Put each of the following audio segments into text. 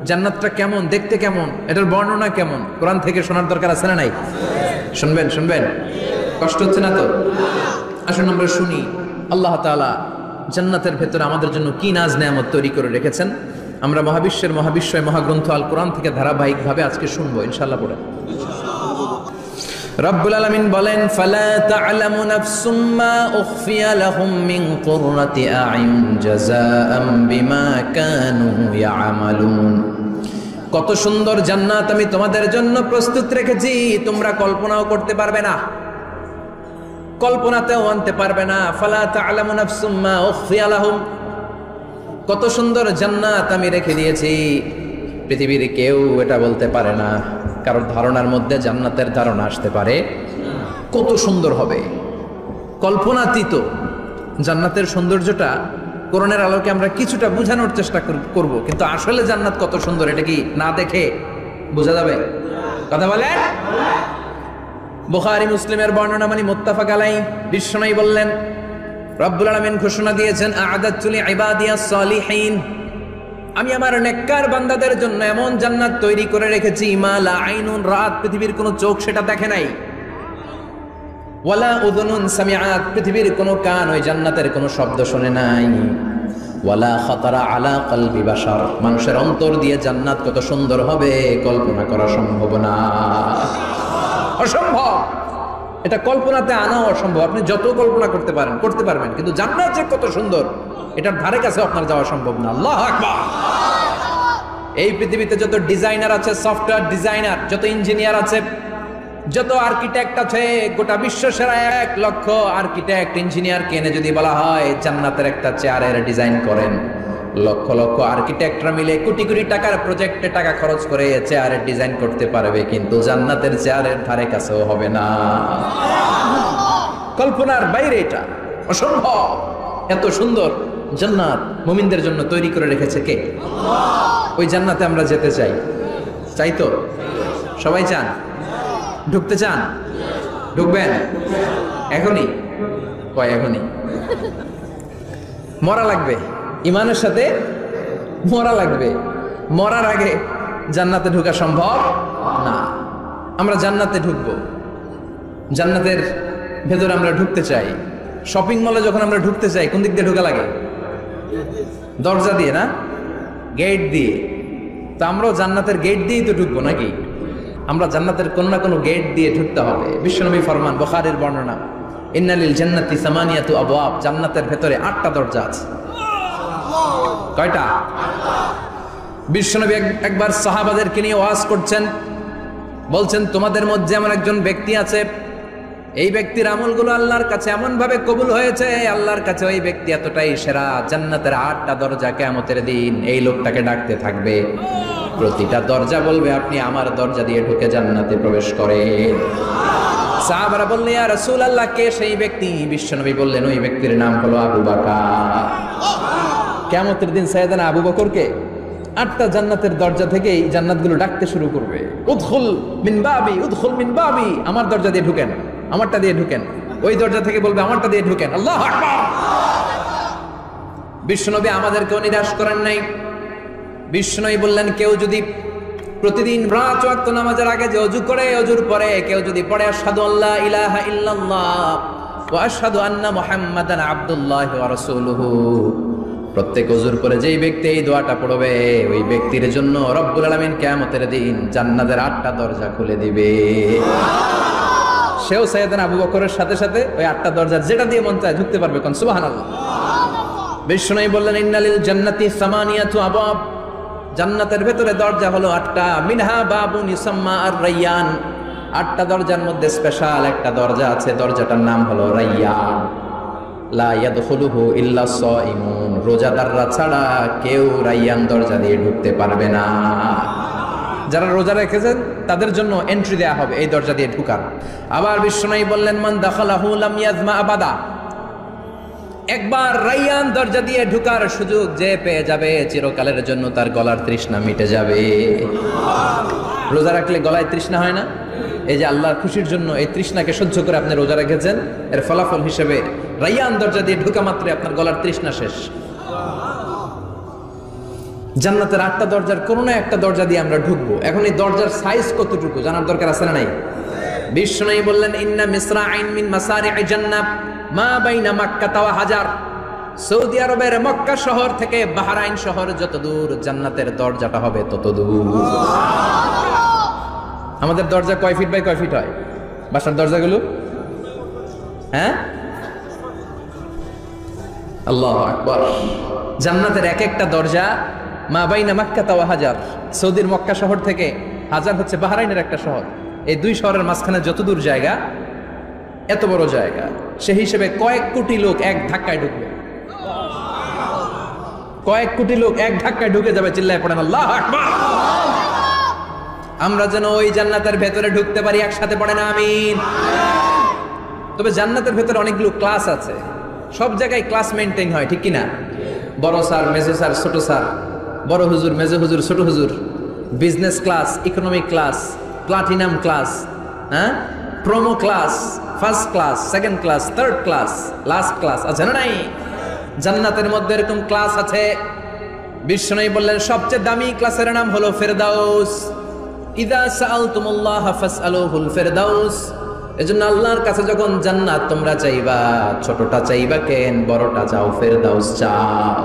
জান্নাতটা কেমন, দেখতে কেমন, এটার বর্ণনা কেমন, কোরআন থেকে শোনার দরকার আছে না নাই? শুনবেন শুনবেন, কষ্ট হচ্ছে না তো? আসুন আমরা শুনি আল্লাহ তাআলা জান্নাতের ভেতরে আমাদের জন্য কি নাজ নেয়ামত তৈরি করে রেখেছেন। আমরা মহাবিশ্বের মহাবিশ্বয় মহাগ্রন্থ আল কোরআন থেকে ধারাবাহিকভাবে আজকে শুনবো ইনশাআল্লাহ। পড়ে রব্বুল আলামিন বলেন, ফালা তা'লামু নাফসুম মা উখফিয়া লাহুম মিন কুররাতি আ'ইউন জাযাআম বিমা কানু ইয়া'মালুন। কত সুন্দর জান্নাত আমি তোমাদের জন্য প্রস্তুত রেখেছি, তোমরা কল্পনাও করতে পারবে না, কল্পনাতেও আনতে পারবে না। ফালা তা'লামু নাফসুম মা উখফিয়া লাহুম, কত সুন্দর জান্নাত আমি রেখে দিয়েছি, পৃথিবীর কেউ এটা বলতে পারে না, কারোর ধারণার মধ্যে জান্নাতের ধারণা আসতে পারে কত সুন্দর হবে। কল্পনাতীত জান্নাতের সৌন্দর্যটা কোরআনের আলোকে আমরা কিছুটা বোঝানোর চেষ্টা করব, কিন্তু আসলে জান্নাত কত সুন্দর এটা কি না দেখে বোঝা যাবে? কথা বলেন। বুখারী মুসলিমের বর্ণনা মানে মুত্তাফাক আলাইহি, বিশ্বনবী বললেন, রব্বুল আলামিন ঘোষণা দিয়েছেন, আ'আদাতু লিইবাদিয়াস সালিহিন, আমি আমার নেককার বান্দাদের জন্য এমন জান্নাত তৈরি করে রেখেছি, মা লা আইনুন রাত, পৃথিবীর কোনো চোখ সেটা দেখে নাই, ওয়ালা উযুনুন সামিআত, পৃথিবীর কোনো কান ওই জান্নাতের কোনো শব্দ শুনে নাই, ওয়ালা খাতারা আলা কলবি বাশার, মানুষের অন্তর দিয়ে জান্নাত কত সুন্দর হবে কল্পনা করা সম্ভব না, অসম্ভব। এটা কল্পনাতে আনাও অসম্ভব। আপনি যত কল্পনা করতে পারবেন, কিন্তু জান্নাত যে কত সুন্দর এটার ধারে কাছে আপনার যাওয়া সম্ভব না। আল্লাহু আকবার। এই পৃথিবীতে যত ডিজাইনার আছে, সফটওয়্যার ডিজাইনার, যত ইঞ্জিনিয়ার আছে, যত আর্কিটেক্ট আছে, গোটা বিশ্ব সেরা 1 লক্ষ আর্কিটেক্ট ইঞ্জিনিয়ারকে এনে যদি বলা হয় জান্নাতের একটা চেয়ারের ডিজাইন করেন, লক্ষ লক্ষ আর্কিটেক্টরা মিলে কোটি কোটি টাকার প্রজেক্টে টাকা খরচ করে চেয়ারের ডিজাইন করতে পারবে, কিন্তু জান্নাতের চেয়ারের ধারে কাছেও হবে না। কল্পনার বাইরে, এটা অসম্ভব। এত সুন্দর জান্নাত মুমিনদের জন্য তৈরি করে রেখেছে কে? ওই জান্নাতে আমরা যেতে চাই তো? সবাই চান? ঢুকতে চান? ঢুকবেন এখনই? কয় এখনই? মরা লাগবে, ইমানের সাথে মরা লাগবে। মরার আগে জান্নাতে ঢোকা সম্ভব না। আমরা জান্নাতে ঢুকবো, জান্নাতের ভেতরে আমরা ঢুকতে চাই। শপিং মলে যখন আমরা ঢুকতে চাই, কোন দিক দিয়ে ঢোকা লাগে? দরজা দিয়ে না, গেট দিয়ে। তো আমরাও জান্নাতের গেট দিয়েই তো ঢুকবো নাকি? আমরা জান্নাতের কোনো না কোনো গেট দিয়ে ঢুকতে হবে। বিশ্বনবী ফরমান, বুখারীর বর্ণনা, ইন্নালিল জান্নাতি সামানিয়াতু আবওয়াব, জান্নাতের ভেতরে 8টা দরজা আছে। কয়টা? বিশ্বনবী একবার সাহাবাদেরকে নিয়ে ওয়াজ করছেন, বলছেন, তোমাদের মধ্যে এমন একজন ব্যক্তি আছে, এই ব্যক্তির আমলগুলো আল্লাহর কাছে এমন ভাবে কবুল হয়েছে, আল্লাহর কাছে ওই ব্যক্তি এতটাই সেরা, জান্নাতের 8টা দরজা কিয়ামতের দিন এই লোকটাকে ডাকতে থাকবে, প্রতিটা দরজা বলবে আপনি আমার দরজা দিয়ে ঢুকে জান্নাতে প্রবেশ করেন। সাহাবারা বললেন, ইয়া রাসূলুল্লাহ, কে সেই ব্যক্তি? বিশ্বনবী বললেন, ওই ব্যক্তির নাম হলো আবু বকর। কিয়ামতের দিন সাইয়েদনা আবু বকরকে 8টা জান্নাতের দরজা থেকেই জান্নাতগুলো ডাকতে শুরু করবে, উদখুল মিন বাবি, উদখুল মিন বাবি, আমার দরজা দিয়ে ঢুকেন, আমারটা দিয়ে ঢুকেন। ওই দরজা থেকে বলবে আমারটা দিয়ে ঢুকেন। আল্লাহু আকবার। বিশ্বনবী আমাদেরকেও নিরাশ করেন নাই। বিশ্বনবী বললেন, কেউ যদি প্রতিদিন 5 ওয়াক্ত নামাজের আগে যে ওযু করে, ওযুর পরে কেউ যদি পড়ে আশহাদু আল্লা ইলাহা ইল্লাল্লাহ ওয়া আশহাদু আন্না মুহাম্মাদান আবদুল্লাহি ওয়া রাসূলুহু, প্রত্যেক ওযুর পরে যেই ব্যক্তি এই দোয়াটা পড়বে, ওই ব্যক্তির জন্য রব্বুল আলামিন কিয়ামতের দিন জান্নাতের 8টা দরজা খুলে দিবে। সেও সাইয়েদনা আবু বকরের সাথে সাথে ওই 8টা দরজার যেটা দিয়ে মন চায় ঢুকতে পারবে। কোন সুবহানাল্লাহ। বিশ্বনবী বললেন, ইন্নালিল জান্নাতি সামানিয়াতু আবওয়াব, জান্নাতের ভেতরে দরজা হলো 8টা, মিনহা বাবুন ইউসাম্মা আর-রায়্যান, 8টা দরজার মধ্যে স্পেশাল একটা দরজা আছে, দরজাটার নাম হলো রায়্যান। লা ইয়াদখুলুহু ইল্লা সাইমুন, রোজাদাররা ছাড়া কেউ রায়্যান দরজা দিয়ে ঢুকতে পারবে না। যারা রোজা রেখেছেন তাদের জন্য এন্ট্রি দেয়া হবে এই দরজা দিয়ে ঢুকার। আবার বিশ্বনবী বললেন, মান দাখালাহু লাম ইয়াজমা আবাদা, একবার রায়্যান দরজা দিয়ে ঢুকার সুযোগ যে পেয়ে যাবে, চিরকালের জন্য তার গলার তৃষ্ণা মিটে যাবে। রোজা রাখলে গলায় তৃষ্ণা হয় না? এই যে আল্লাহর খুশির জন্য এই তৃষ্ণাকে সহ্য করে আপনি রোজা রেখেছেন, এর ফলাফল হিসেবে রায়্যান দরজা দিয়ে ঢুকা মাত্রই আপনার গলার তৃষ্ণা শেষ। জান্নাতের 8টা দরজার কোনো না একটা দরজা দিয়ে আমরা ঢুকবো। এখন এই দরজার সাইজ কতটুকু জানার দরকার আছে না নাই? বিশ্বনবী বললেন, ইন্না মিসরাইন মিন মাসারি'i জান্নাহ মা বাইনা মাক্কা ওয়া হাজার। সৌদি আরবের মক্কা শহর থেকে বাহরাইন শহর যত দূর, জান্নাতের দরজাটা হবে তত দূর। আমাদের দরজা কয় ফিট বাই কয় ফিট হয় বাসার দরজাগুলো? হ্যাঁ, আল্লাহু আকবার। জান্নাতের এক একটা দরজা মা বাইনা মাক্কা ওয়া হাজার, সৌদির মক্কা শহর থেকে হাজার হচ্ছে বাহরাইনের একটা শহর, এই দুই শহরের মাঝখানে যত দূর জায়গা, এত বড় জায়গা, সেই হিসেবে কয়েক কোটি লোক এক ধাক্কায় ঢুকবে। কয়েক কোটি লোক এক ধাক্কায় ঢুকে যাবে। চিল্লায় পড়েন আল্লাহু আকবার। আমরা যেন ওই জান্নাতের ভেতরে ঢুকতে পারি, একসাথে পড়েন আমিন। তবে জান্নাতের ভেতরে অনেকগুলো ক্লাস আছে, সব জায়গায় ক্লাস মেইনটেইন হয়, ঠিক কিনা? বড় স্যার, মেজো স্যার, ছোট স্যার, বড় হুজুর, মেজো হুজুর, ছোট হুজুর, business class, economic class, platinum class, হ্যাঁ, promo class, first class, second class, third class, last class আছে না নাই? জান্নাতের মধ্যে এরকম ক্লাস আছে। বিশ্বনবী বললেন সবচেয়ে দামি ক্লাসের নাম হলো ফেরদাউস। ইযা সাআলতুমুল্লাহ ফাসআলুহুল ফেরদাউস। এজন্য আল্লাহর কাছে যখন জান্নাত তোমরা চাইবা, ছোটটা চাইবা কেন, বড়টা চাও, ফেরদাউস চাও।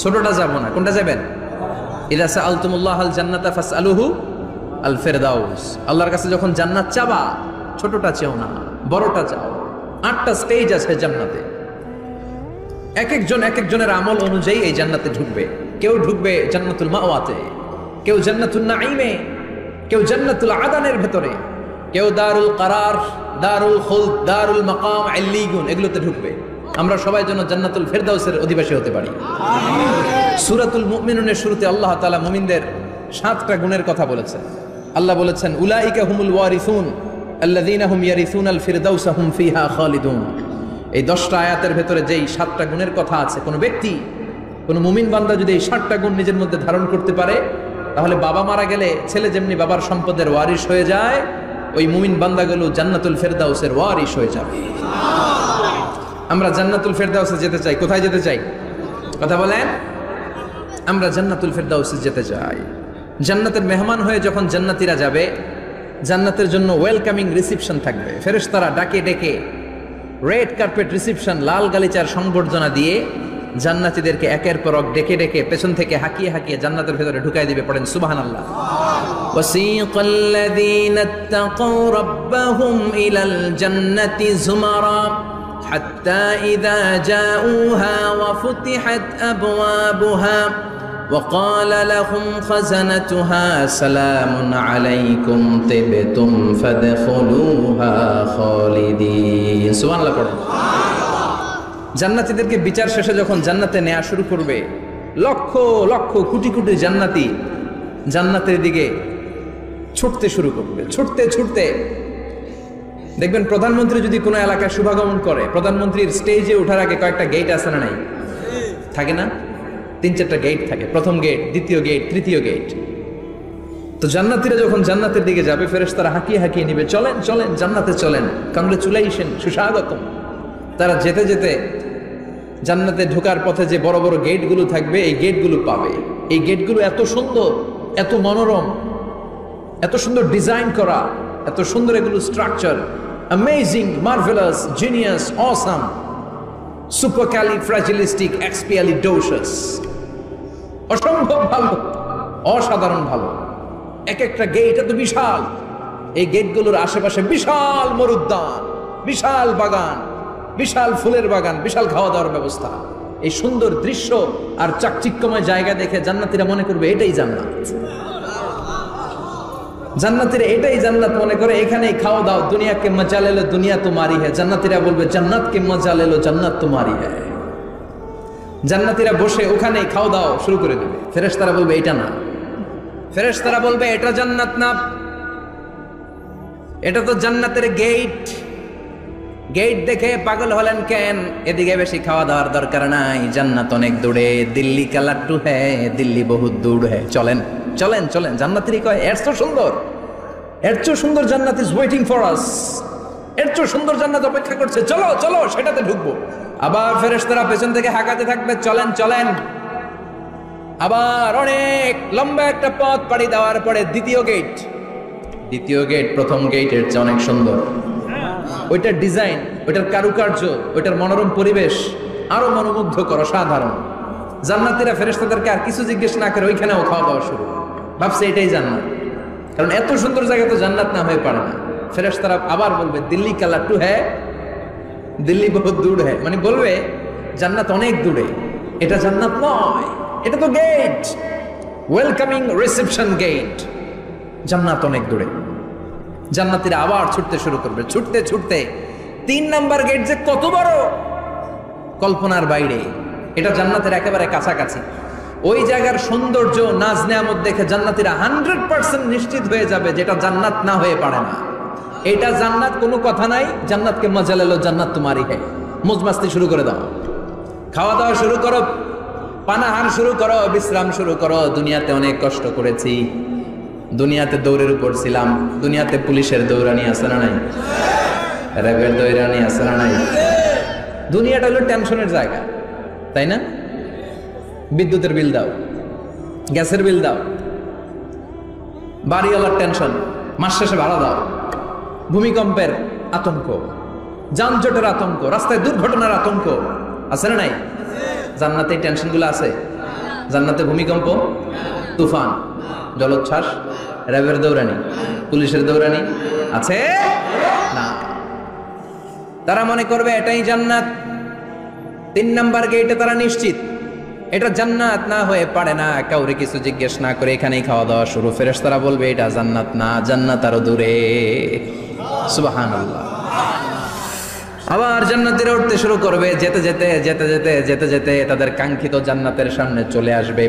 ছোটটা যাবো না, কোনটা যাবেন? ইযা সাআলতুমুল্লাহাল জান্নাতা ফাসআলুহু আল ফেরদাউস। আল্লাহর কাছে যখন জান্নাত চাবা, ছোটটা চাও না, বড়টা চাও। 8টা স্টেজ আছে জান্নাতে, এক একজনের আমল অনুযায়ী এই জান্নাতে ঢুকবে। কেউ ঢুকবে জান্নাতুল মাওয়াতে, কেউ জান্নাতুল নাঈমে, কেউ জান্নাতুল আদানের ভেতরে, কেউ দারুল কারার, দারুল খুলদ, দারুল মাকাম, আল্লিগুন, এগুলোতে ঢুকবে। আমরা সবাই যেন জান্নাতুল ফেরদাউসের অধিবাসী হতে পারি। সূরাতুল মুমিনুনের শুরুতে আল্লাহ তাআলা মুমিনদের 7টা গুণের কথা বলেছেন। আল্লাহ বলেছেন, উলাইকা হুমুল ওয়ারিসুন আল্লাযীনা হুম ইয়ারিসুনাল ফিরদাউসা হুম ফিহা খালিদুন। এই 10টা আয়াতের ভেতরে যেই 7টা গুণের কথা আছে, কোন ব্যক্তি, কোন মুমিন বান্দা যদি এই 7টা গুণ নিজের মধ্যে ধারণ করতে পারে, তাহলে বাবা মারা গেলে ছেলে যেমনি বাবার সম্পদের ওয়ারিশ হয়ে যায়, ওই মুমিন বান্দাগুলো জান্নাতুল ফেরদাউসের ওয়ারিশ হয়ে যাবে। আমরা জান্নাতুল ফেরদাউসে যেতে চাই। কোথায় যেতে চাই? কথা বলেন। আমরা জান্নাতুল ফেরদাউসে যেতে চাই। জান্নাতের মেহমান হয়ে যখন জান্নাতীরা যাবে, জান্নাতের জন্য ওয়েলকামিং রিসিপশন থাকবে। ফেরেশতারা ডাকে ডেকে রেড কার্পেট রিসিপশন, লাল গালিচার সংবর্ধনা দিয়ে জান্নাতীদেরকে একের পর এক ডেকে ডেকে পেছন থেকে হাঁকিয়ে হাঁকিয়ে জান্নাতের ভেতরে ঢুকাই দিবে। পড়েন সুবহানাল্লাহ। ওয়াসিকাল্লাযীনা ইত্তাকাউ রাব্বাহুম ইলাল জান্নাতি যুমারা হাত্তা ইযা জাউহা ওয়া ফুতিহাত আবওয়াবুহা وقال لهم خزنتها سلام عليكم طبتم فادخلوها خالدين সুবহান আল্লাহ পড়ুন। জান্নাতীদেরকে বিচার শেষে যখন জান্নাতে নেওয়া শুরু করবে, লক্ষ লক্ষ কোটি কোটি জান্নাতি জান্নাতের দিকে ছুটতে শুরু করবে। ছুটতে ছুটতে দেখবেন প্রধানমন্ত্রী যদি কোনো এলাকায় শুভাগমন করে, প্রধানমন্ত্রীর স্টেজে ওঠার আগে কয়েকটা গেট আছে না নাই? থাকে না? 3-4টা গেট থাকে। প্রথম গেট, দ্বিতীয় গেট, তৃতীয় গেট। তো জান্নাতীরা যখন জান্নাতের দিকে যাবে, ফেরেশতারা হাঁকিয়ে হাঁকিয়ে নিবে, চলেন চলেন জান্নাতে চলেন, কংগ্রেচুলেশন, সুস্বাগতম। তারা যেতে যেতে জান্নাতে ঢোকার পথে যে বড় বড় গেটগুলো থাকবে, এই গেটগুলো পাবে। এই গেটগুলো এত সুন্দর, এত মনোরম, এত সুন্দর ডিজাইন করা, এত সুন্দর এগুলো structure, amazing, marvellous, genius, awesome, supercalifragilisticexpialidocious, অসম্ভব ভালো, অসাধারণ ভালো। এক একটা গেট এত বিশাল। এই গেটগুলোর আশেপাশে বিশাল মরুদ্যান, বিশাল বাগান, বিশাল ফুলের বাগান, বিশাল খাওয়া দাওয়ার ব্যবস্থা। এই সুন্দর দৃশ্য আর চাকচিক্যময় জায়গা দেখে জান্নাতীরা মনে করবে এটাই জান্নাত। জান্নাতীরা এটাই জান্নাত মনে করে, এখানেই খাওয়া দাও। দুনিয়া কে মজা লে লো, দুনিয়া তোমারি হ্যায়। জান্নাতীরা বলবে জান্নাত কে মজা লে লো, জান্নাত তোমারি হ্যায়। জান্নাতীরা বসে ওখানেই খাওয়া দাও শুরু করে দেবে। ফেরেশতারা বলবে এটা না, ফেরেশতারা বলবে এটা জান্নাত না, এটা তো জান্নাতের গেট। গেট দেখে পাগল হলেন কেন? এদিকে বেশি খাওয়া দাওয়ার দরকার নাই, জান্নাত অনেক দূরে। দিল্লি কা লাড্ডু হ্যায়, দিল্লি বহুত দূর হ্যায়। চলেন চলেন চলেন। জান্নাতীরা কয় এর চেয়ে সুন্দর, এর চেয়ে সুন্দর জান্নাত ইজ ওয়েটিং ফর আস, এর চেয়ে সুন্দর জান্নাত অপেক্ষা করছে, চলো চলো সেটাতে ঢুকবো। আবার ফেরেশতারা পেছন থেকে হাঁকাতে থাকবে, চলেন চলেন। আবার অনেক লম্বা একটা পথ পাড়ি দেওয়ার পরে দ্বিতীয় গেট প্রথম গেটের চেয়ে অনেক সুন্দর। ওইটার ডিজাইন, ওইটার কারুকার্য, ওইটার মনোরম পরিবেশ আরো মনোমুগ্ধকর, অসাধারণ। জান্নাতীরা ফেরেশতাদেরকে আর কিছু জিজ্ঞেস না করে ওইখানেও খাওয়া দাওয়া শুরু, ভাবছে এটাই জান্নাত। কারণ এত সুন্দর জায়গা তো জান্নাত না হয়ে পারে না। ফেরেশতারা আবার বলবে দিল্লি কালা টু হ্যাঁ, দিল্লি বহুত দূর হ্যাঁ, মানে বলবে জান্নাত অনেক দূরে, এটা জান্নাত নয়, এটা তো গেট, ওয়েলকামিং রিসেপশন গেট, জান্নাত অনেক দূরে। জান্নাতীরা আবার ছুটতে শুরু করবে, ছুটতে ছুটতে 3 নাম্বার গেট যে কত বড়, কল্পনার বাইরে। এটা জান্নাতের একেবারে কাছাকাছি। ওই জায়গার সৌন্দর্য, নাজ নেয়ামত দেখে জান্নাতীরা 100% নিশ্চিত হয়ে যাবে যেটা জান্নাত না হয়ে পারে না। এটা জান্নাত, কোনো কথা নাই। জান্নাতকে মজা লেলো, জান্নাত তোমারই হ্যাঁ। মজমাস্তি শুরু করে দাও, খাওয়া দাওয়া শুরু করো, পানাহার শুরু করো, বিশ্রাম শুরু করো। দুনিয়াতে অনেক কষ্ট করেছি, দুনিয়াতে দৌড়ের উপর ছিলাম, দুনিয়াতে পুলিশের দৌড়ানি আছে না নাই, র্যাবের দৌড়ানি আছে না নাই। দুনিয়াটা হলো টেনশনের জায়গা, তাই না? বিদ্যুতের বিল দাও, গ্যাসের বিল দাও, বাড়িওয়ালার টেনশন, মাস শেষে ভাড়া দাও, ভূমিকম্পের আতঙ্ক, যানজটের আতঙ্ক, রাস্তায় দুর্ঘটনার আতঙ্ক আছে না নাই? জান্নাতে টেনশনগুলো আছে? জান্নাতে ভূমিকম্প, তুফান, জলোচ্ছ্বাস, র্যাবের দৌড়ানি, পুলিশের দৌড়ানি আছে না। তারা মনে করবে এটাই জান্নাত। 3 নাম্বার গেটে তারা নিশ্চিত এটা জান্নাত না হয়ে পারে না। কাউরে কিছু জিজ্ঞেস না করে এখানেই খাওয়া দাওয়া শুরু। ফেরেশতারা বলবে এটা জান্নাত না, জান্নাত আরো দূরে। সুবহানাল্লাহ। আবার জান্নাতীরা উঠতে শুরু করবে, যেতে যেতে যেতে যেতে যেতে যেতে তাদের কাঙ্ক্ষিত জান্নাতের সামনে চলে আসবে।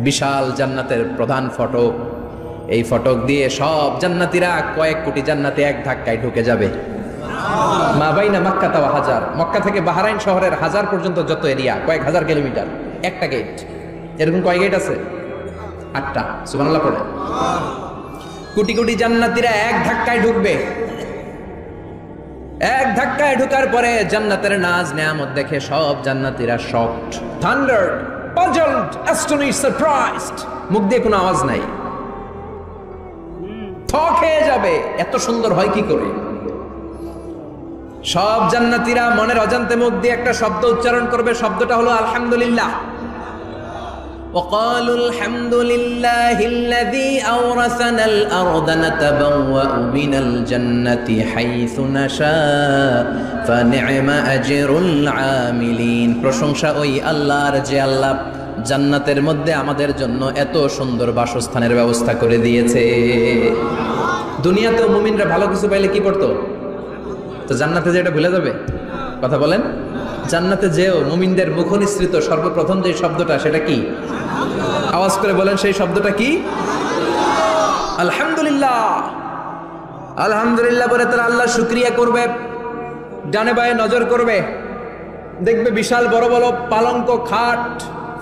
বিশাল জান্নাতের প্রধান ফটক, এই ফটক দিয়ে সব জান্নাতীরা, কয়েক কোটি জান্নাতে এক ধাক্কায় ঢুকে যাবে। মা বাইনা মক্কা তাওয়া হাজার, মক্কা থেকে বাহরাইন শহরের 1000 পর্যন্ত যত এরিয়া, কয়েক হাজার কিলোমিটার, একটা গেট। এরকম কয় গেট আছে? 8টা। সুবহানাল্লাহ পড়ে। কোটি কোটি জান্নাতীরা এক ধাক্কায় ঢুকবে। এক ধাক্কায় ঢুকার পরে জান্নাতের নাজ নেয়ামত দেখে সব জান্নাতীরা শকড, থান্ডার্ড, পাজলড, অ্যাস্টনিশড, সারপ্রাইজড। মুখ দিয়ে কোনো আওয়াজ নাই, থক হয়ে যাবে, এত সুন্দর হয় কি করে। সব জান্নাতীরা মনের অজান্তে মুখ দিয়ে একটা শব্দ উচ্চারণ করবে, শব্দটা হলো আলহামদুলিল্লাহ। وقالوا الحمد لله الذي أورثنا الأرض نتبوأ من الجنة حيث نشاء فنعم أجر العاملين। প্রশংসা ওই আল্লাহর যে আল্লাহ জান্নাতের মধ্যে আমাদের জন্য এত সুন্দর বাসস্থানের ব্যবস্থা করে দিয়েছে। দুনিয়াতেও মুমিনরা ভালো কিছু পাইলে কি করতো? তো জান্নাতে যে এটা ভুলে যাবে? কথা বলেন। জান্নাতে যেও মুমিনদের মুখ নিঃসৃত সর্বপ্রথম যে শব্দটা, সেটা কি? আওয়াজ করে বলেন, সেই শব্দটা কি? আলহামদুলিল্লাহ। আলহামদুলিল্লাহ বলে তারা আল্লাহ শুকরিয়া করবে, ডানে বায়ে নজর করবে, দেখবে বিশাল বড় বড় পালঙ্ক, খাট,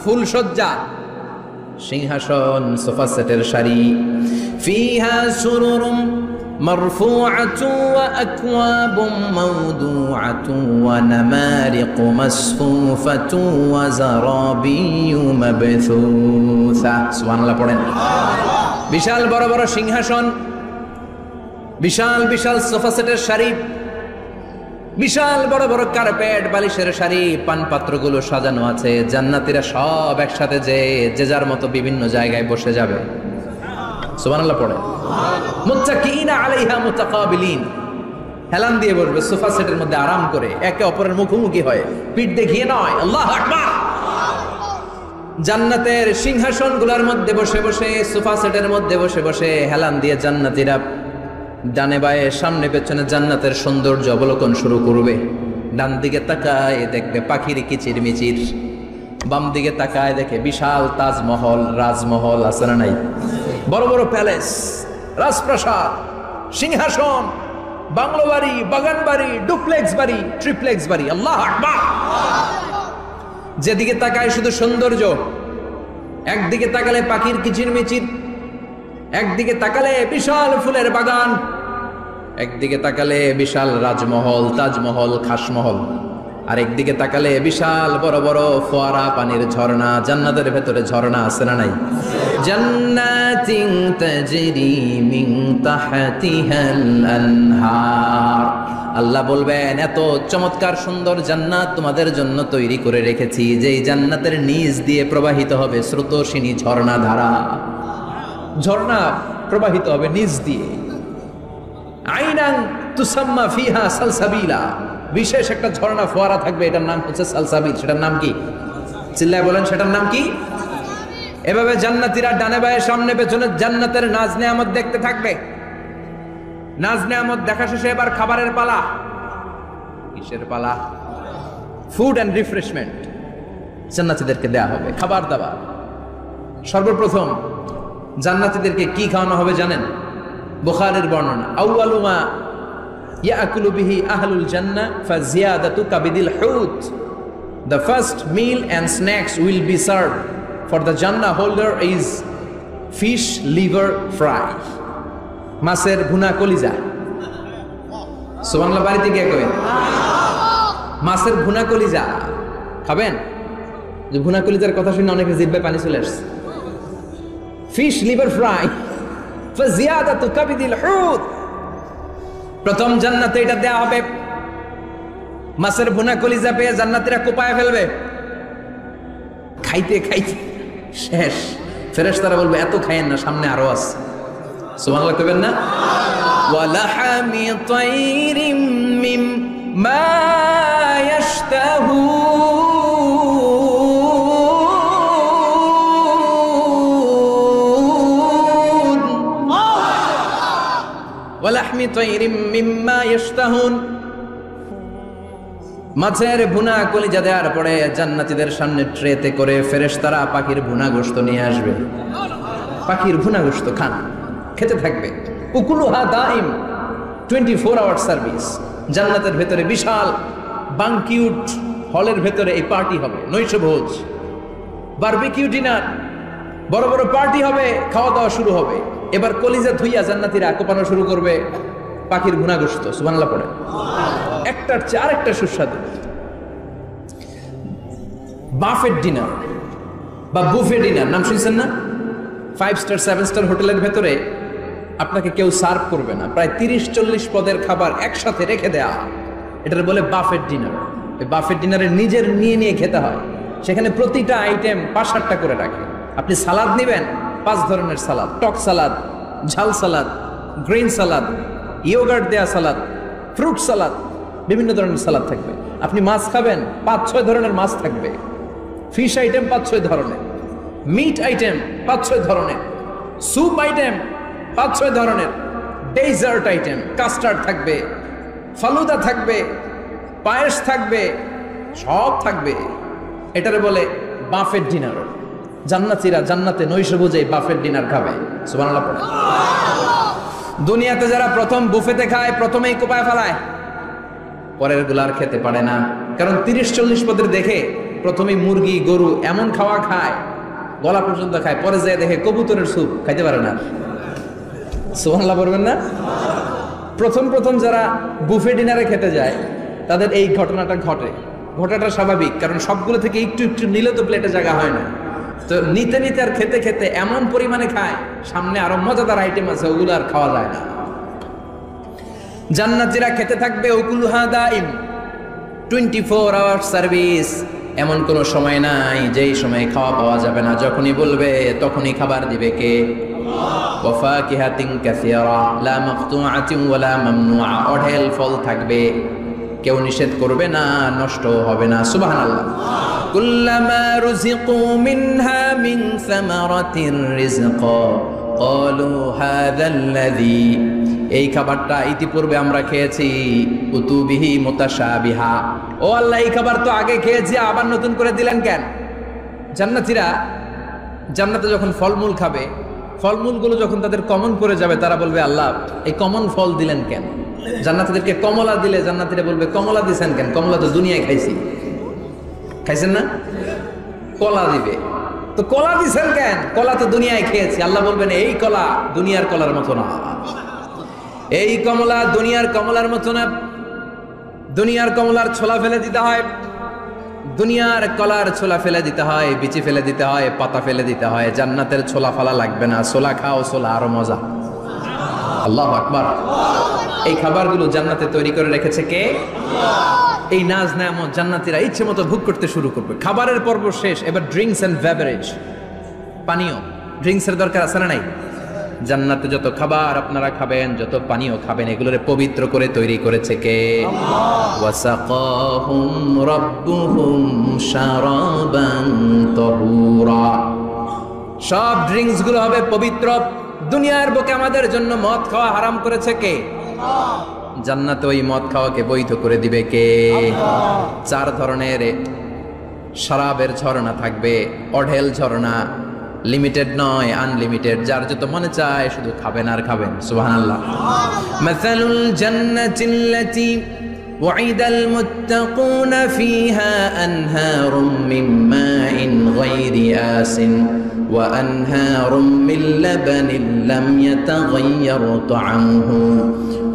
ফুলসজ্জা, সিংহাসন, সোফা সেটের সারি। ফিহা সুরুরুম মারফুআতু ওয়া আকওয়াবুম মাওদুআতু ওয়া নামারিকু মাসফুফাতু ওয়া যারাবিয়্যু মাবথুসা। সুবহানাল্লাহ পড়েন। বিশাল বড় বড় সিংহাসন, বিশাল বিশাল সোফা সেটের সারি, বিশাল বড় বড় কার্পেট, বালিশের সারি, পানপাত্রগুলো সাজানো আছে। জান্নাতীরা সব একসাথে যে যার মতো বিভিন্ন জায়গায় বসে যাবে। সুবহানাল্লাহ পড়ে। মুত্তাকিনা আলাইহা মুতাকাবিলিন, হেলান দিয়ে বসবে সোফা সেটের মধ্যে আরাম করে, একে অপরের মুখোমুখি হয়ে, পিঠ দেখিয়ে নয়। আল্লাহু আকবার। জান্নাতের সিংহাসনগুলোর মধ্যে বসে বসে, সোফা সেটের মধ্যে বসে বসে হেলান দিয়ে জান্নাতীরা ডানে বায়ে, সামনে পেছনে জান্নাতের সৌন্দর্য অবলোকন শুরু করবে। ডান দিকে তাকায় দেখবে পাখির কিচির মিচির, বাম দিকে তাকায় দেখে বিশাল তাজমহল, রাজমহল আছে না নাই? বড় বড় প্যালেস, রাজপ্রাসাদ, সিংহাসন, বাংলো বাড়ি, বাগান বাড়ি, ডুপ্লেক্স বাড়ি, ট্রিপ্লেক্স বাড়ি। আল্লাহু আকবার। যেদিকে তাকায় শুধু সৌন্দর্য। একদিকে তাকালে পাখির কিচির মিচির, একদিকে তাকালে বিশাল ফুলের বাগান, একদিকে তাকালে বিশাল রাজমহল, তাজমহল, খাসমহল। আর একদিকে তাকালে বিশাল বড় বড় ফোয়ারা পানির ঝর্ণা, জান্নাতের ভেতরে ঝর্ণা আছে না নাই? জান্নাতিন তাজরি মিন তাহতিহাল আনহার। আল্লাহ বলবেন এত চমৎকার সুন্দর জান্নাত তোমাদের জন্য তৈরি করে রেখেছি, যেই জান্নাতের নিচ দিয়ে প্রবাহিত হবে স্রোতস্বিনী ঝর্ণা ধারা। ঝর্ণা প্রবাহিত হবে নিচ দিয়ে। আইনান তুসাম্মা ফিহা সালসাবিলা, বিশেষ একটা ঝর্ণা ফোয়ারা থাকবে, এটার নাম হচ্ছে সালসাবিল। সেটার নাম কি? চিল্লায় বলেন, সেটার নাম কি? এভাবে জান্নাতীরা ডানে বায়ে সামনে পেছনে জান্নাতের নাজ নেয়ামত দেখতে থাকবে। নাজ নেয়ামত দেখা শেষে এবার খাবারের পালা। কিসের পালা? ফুড অ্যান্ড রিফ্রেশমেন্ট জান্নাতীদেরকে দেয়া হবে, খাবার দাবার। সর্বপ্রথম জান্নাতীদেরকে কি খাওয়ানো হবে জানেন? বুখারীর বর্ণনা, আউয়ালু মা ইয়াকুলু বিহি আহলুল জান্নাহ ফাজিয়াদাতু কাবিদিল হুত। The first meal and snacks will be served for the Jannah holder is fish liver fry, মাছের ভুনা কলিজা। সুবহানাল্লাহ, বাড়িতে গিয়ে কবেন মাছের ভুনা কলিজা খাবেন। যে ভুনা কলিজার কথা শুনে অনেকের জিহ্বায় পানি চলে আসছে। ফিশ লিভার ফ্রাই ফাজিয়াদাতু কাবিদিল হুত, প্রথম জান্নাতে এটা দেয়া হবে। মাছের ভুনা কলিজা পেয়ে জান্নাতীরা কোপায় ফেলবে, খাইতে খাইতে শেষ। ফেরেশতারা বলবে এত খাইয়েন না, সামনে আরো আছে। সুবহানাল্লাহ কইবেন না? ওয়ালাহামি তাইরিম মিম্মা ইয়াশতাহুন, ওয়ালাহমি তাইরিম মিম্মা ইয়াশতাহুন। মাছের ভুনা কলিজা দেওয়ার পরে জান্নাতীদের সামনে ট্রেতে করে ফেরেশতারা পাখির ভুনা গোশত নিয়ে আসবে। পাখির ভুনা গোশত খান, খেতে থাকবে। উকুলুহা দাইম, 24 আওয়ার সার্ভিস। জান্নাতের ভেতরে বিশাল বানকিউট হলের ভেতরে এই পার্টি হবে, নৈশভোজ, বারবিকিউ ডিনার, বড় বড় পার্টি হবে, খাওয়া দাওয়া শুরু হবে। এবার কলিজা ধুইয়া জান্নাতীরা কোপানো শুরু করবে পাখির ভুনা গোশত। সুবহানাল্লাহ পড়ে। একটার চেয়ে আরেকটা সুস্বাদু। বাফেট ডিনার বা বুফে ডিনার নাম শুনছেন না? 5 স্টার 7 স্টার হোটেলের ভেতরে আপনাকে কেউ সার্ভ করবে না, প্রায় 30-40 পদের খাবার একসাথে রেখে দেয়া, এটার বলে বাফেট ডিনার। এই বাফেট ডিনারে নিজের নিয়ে নিয়ে খেতে হয়। সেখানে প্রতিটা আইটেম 5-8টা করে রাখে। আপনি সালাদ নেবেন, 5 ধরনের সালাদ, টক সালাদ, ঝাল সালাদ, গ্রিন সালাদ, ইয়োগার্ট দেয়া সালাদ, ফ্রুট সালাদ, বিভিন্ন ধরনের সালাদ থাকবে। আপনি মাছ খাবেন, 5-6 ধরনের মাছ থাকবে। ফিশ আইটেম 5-6 ধরনের, মিট আইটেম 5-6 ধরনের, স্যুপ আইটেম 5-6 ধরনের, ডেজার্ট আইটেম, কাস্টার্ড থাকবে, ফালুদা থাকবে, পায়েস থাকবে, সব থাকবে। এটারে বলে বাফেট ডিনার। জান্নাতীরা জান্নাতে নৈশভোজে বাফেট ডিনার খাবে। সুবহানাল্লাহ পড়ে। দুনিয়াতে যারা প্রথম বুফেতে খায় প্রথমেই কোপায় ফেলায়, পরের গুলার খেতে পারে না। কারণ 30-40 পদের দেখে প্রথমেই মুরগি গরু এমন খাওয়া খায়, গলা পর্যন্ত খায়, পরে যায় দেখে কবুতরের স্যুপ খাইতে পারে না। সুবহানাল্লাহ বলবেন না? প্রথম প্রথম যারা বুফে ডিনারে খেতে যায় তাদের এই ঘটনাটা ঘটে। ঘটাটা স্বাভাবিক, কারণ সবগুলো থেকে একটু একটু নিলে তো প্লেটে জায়গা হয় না। তো নিতে নিতে আর খেতে খেতে এমন পরিমাণে খায়, সামনে আরো মজাদার আইটেম আছে, ওগুলো আর খাওয়া যায় না। জান্নাতীরা খেতে থাকবে উকুলুহা দাইম, 24 আওয়ার সার্ভিস। এমন কোনো সময় নাই যেই সময় খাওয়া পাওয়া যাবে না। যখনই বলবে তখনই খাবার দিবে কে? ওয়াফাকিহাতিন কাসীরা লা মাকতুআতিন ওয়ালা মামনুআ, অঢেল ফল থাকবে, কেউ নিষেধ করবে না, নষ্ট হবে না। সুবহানাল্লাহ। কুল্লামা রুজিকু মিনহা মিন সামারাতির রিজকা ক্বালু হাযাল্লাযী, এই খাবারটা ইতিপূর্বে আমরা খেয়েছি, উতুবিহি মুতাশাবিহা, ও আল্লাহ এই খাবার তো আগে খেয়েছি, আবার নতুন করে দিলেন কেন? জান্নাতীরা জান্নাতে যখন ফলমূল খাবে, ফলমূলগুলো যখন তাদের কমন পড়ে যাবে, তারা বলবে আল্লাহ এই কমন ফল দিলেন কেন? জান্নাতীদেরকে কমলা দিলে জান্নাতীরা বলবে কমলা দিছেন কেন? কমলা তো দুনিয়ায় খাইছি। খাইছেন না? কলা দিবে, তো কলা দিছেন কেন? কলা তো দুনিয়ায় খেয়েছি। আল্লাহ বলবেন এই কলা দুনিয়ার কলার মতো না, এই কমলা দুনিয়ার কমলার মতো না। দুনিয়ার কমলার ছোলা ফেলে দিতে হয়, দুনিয়ার কলার ছোলা ফেলে দিতে হয়, বিচি ফেলে দিতে হয়, পাতা ফেলে দিতে হয়। জান্নাতের ছোলা ফালা লাগবে না, ছোলা খাও, ছোলা আরো মজা। আল্লাহু আকবার। এই খাবারগুলো জান্নাতে তৈরি করে রেখেছে কে? এই নাজ নেয়ামত জান্নাতীরা ইচ্ছে মতো ভোগ করতে শুরু করবে। খাবারের পর্ব শেষ, এবার ড্রিঙ্কস এন্ড বেভারেজ, পানীয়। ড্রিঙ্কসের দরকার আছে না নাই? জান্নাতে যত খাবার আপনারা খাবেন, যত পানীয় খাবেন, এগুলোরে পবিত্র করে তৈরি করেছে কে? ওয়াসাকাহুম রাব্বুহুম শারাবান তাহুরা। সব ড্রিঙ্কস গুলো হবে পবিত্র। দুনিয়ার বুকে আমাদের জন্য মদ খাওয়া হারাম করেছে কে? জান্নাতে ওই মদ খাওয়াকে বৈধ করে দিবে কে? 4 ধরনের শরাবের ঝর্ণা থাকবে, অঢেল ঝর্ণা, লিমিটেড নয়, আনলিমিটেড। যার যত মনে চায় শুধু খাবেন আর খাবেন। সুবহানাল্লাহ। মাসালুল জান্নাতিল্লাতী ওয়াইদাল মুত্তাকুনা ফিহা আনহারুম মিন মাইন গায়রি আসিন ওয়া আনহারুম মিন লাবানিন লাম ইয়াতাগায়্যার তা'আমুহু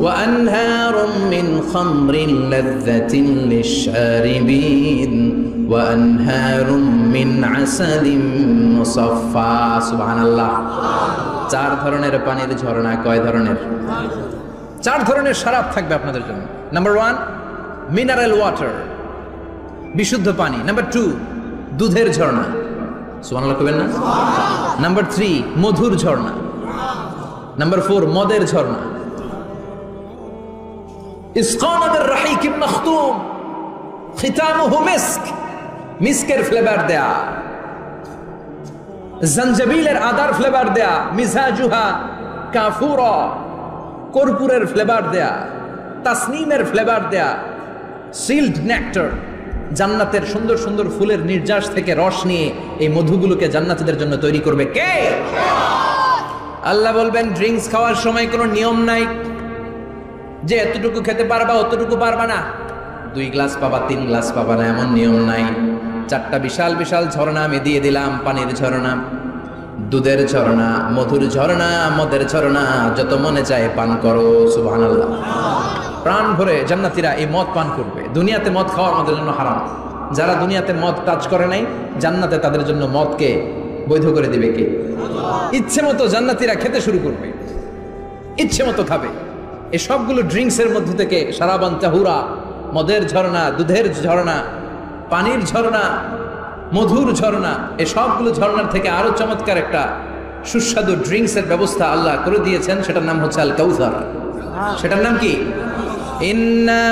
ওয়া আনহারুম মিন খামরিন লাযযাতিন লিশ-শারিবিন ওয়া আনহারুম মিন আসালিম মুসাফফা। সুবহানাল্লাহ। 4 ধরনের পানির ঝর্ণা। কয় ধরনের? 4 ধরনের শরাব থাকবে আপনাদের জন্য। নাম্বার 1 মিনারেল ওয়াটার, বিশুদ্ধ পানি। নাম্বার 2 দুধের ঝর্ণা। সুবহানাল্লাহ কইবেন না? নাম্বার 3 মধুর ঝর্ণা। নাম্বার 4 মদের ঝর্ণা। ইসকানাদের রাহিকিম মাখতুম খিতামুহু মিস্ক, মিস্কের ফ্লেভার দেয়া, জঞ্জাবিলের আদার ফ্লেভার দেয়া, মিজাজুহা কাফুরা, কর্পূরের ফ্লেভার দেয়া, তাসনিমের ফ্লেভার দেয়া, সিল্ড নেক্টার। জান্নাতের সুন্দর সুন্দর ফুলের নির্যাস থেকে রস নিয়ে এই মধুগুলোকে জান্নাতীদের জন্য তৈরি করবে কে? আল্লাহ বলবেন ড্রিঙ্কস খাওয়ার সময় কোনো নিয়ম নাই যে এতটুকু খেতে পারবা অতটুকু পারবা না, 2 গ্লাস পাবা 3 গ্লাস পাবা না, এমন নিয়ম নাই। 4টা বিশাল বিশাল ঝর্ণা আমি দিয়ে দিলাম। পানির ঝর্ণা, দুধের ঝর্ণা, মধুর ঝর্ণা, মদের ঝর্ণা। যত মনে চায় পান করো। সুবহানাল্লাহ। প্রাণ ভরে জান্নাতীরা এই মদ পান করবে। দুনিয়াতে মদ খাওয়া আমাদের জন্য হারাম। যারা দুনিয়াতে মদ টাচ করে নাই, জান্নাতে তাদের জন্য মদকে বৈধ করে দিবে কে? ইচ্ছে মতো জান্নাতীরা খেতে শুরু করবে, ইচ্ছে মতো খাবে। এই সবগুলো ড্রিঙ্কসের মধ্যে থেকে শারাবান তাহুরা, মদের ঝর্ণা, দুধের ঝর্ণা, পানির ঝর্ণা, মধুর ঝর্ণা, এই সবগুলো ঝর্ণার থেকে আরো চমৎকার একটা সুস্বাদু ড্রিঙ্কসের ব্যবস্থা আল্লাহ করে দিয়েছেন। সেটার নাম হচ্ছে আল কাউসার। সেটার নাম কি? ইন্না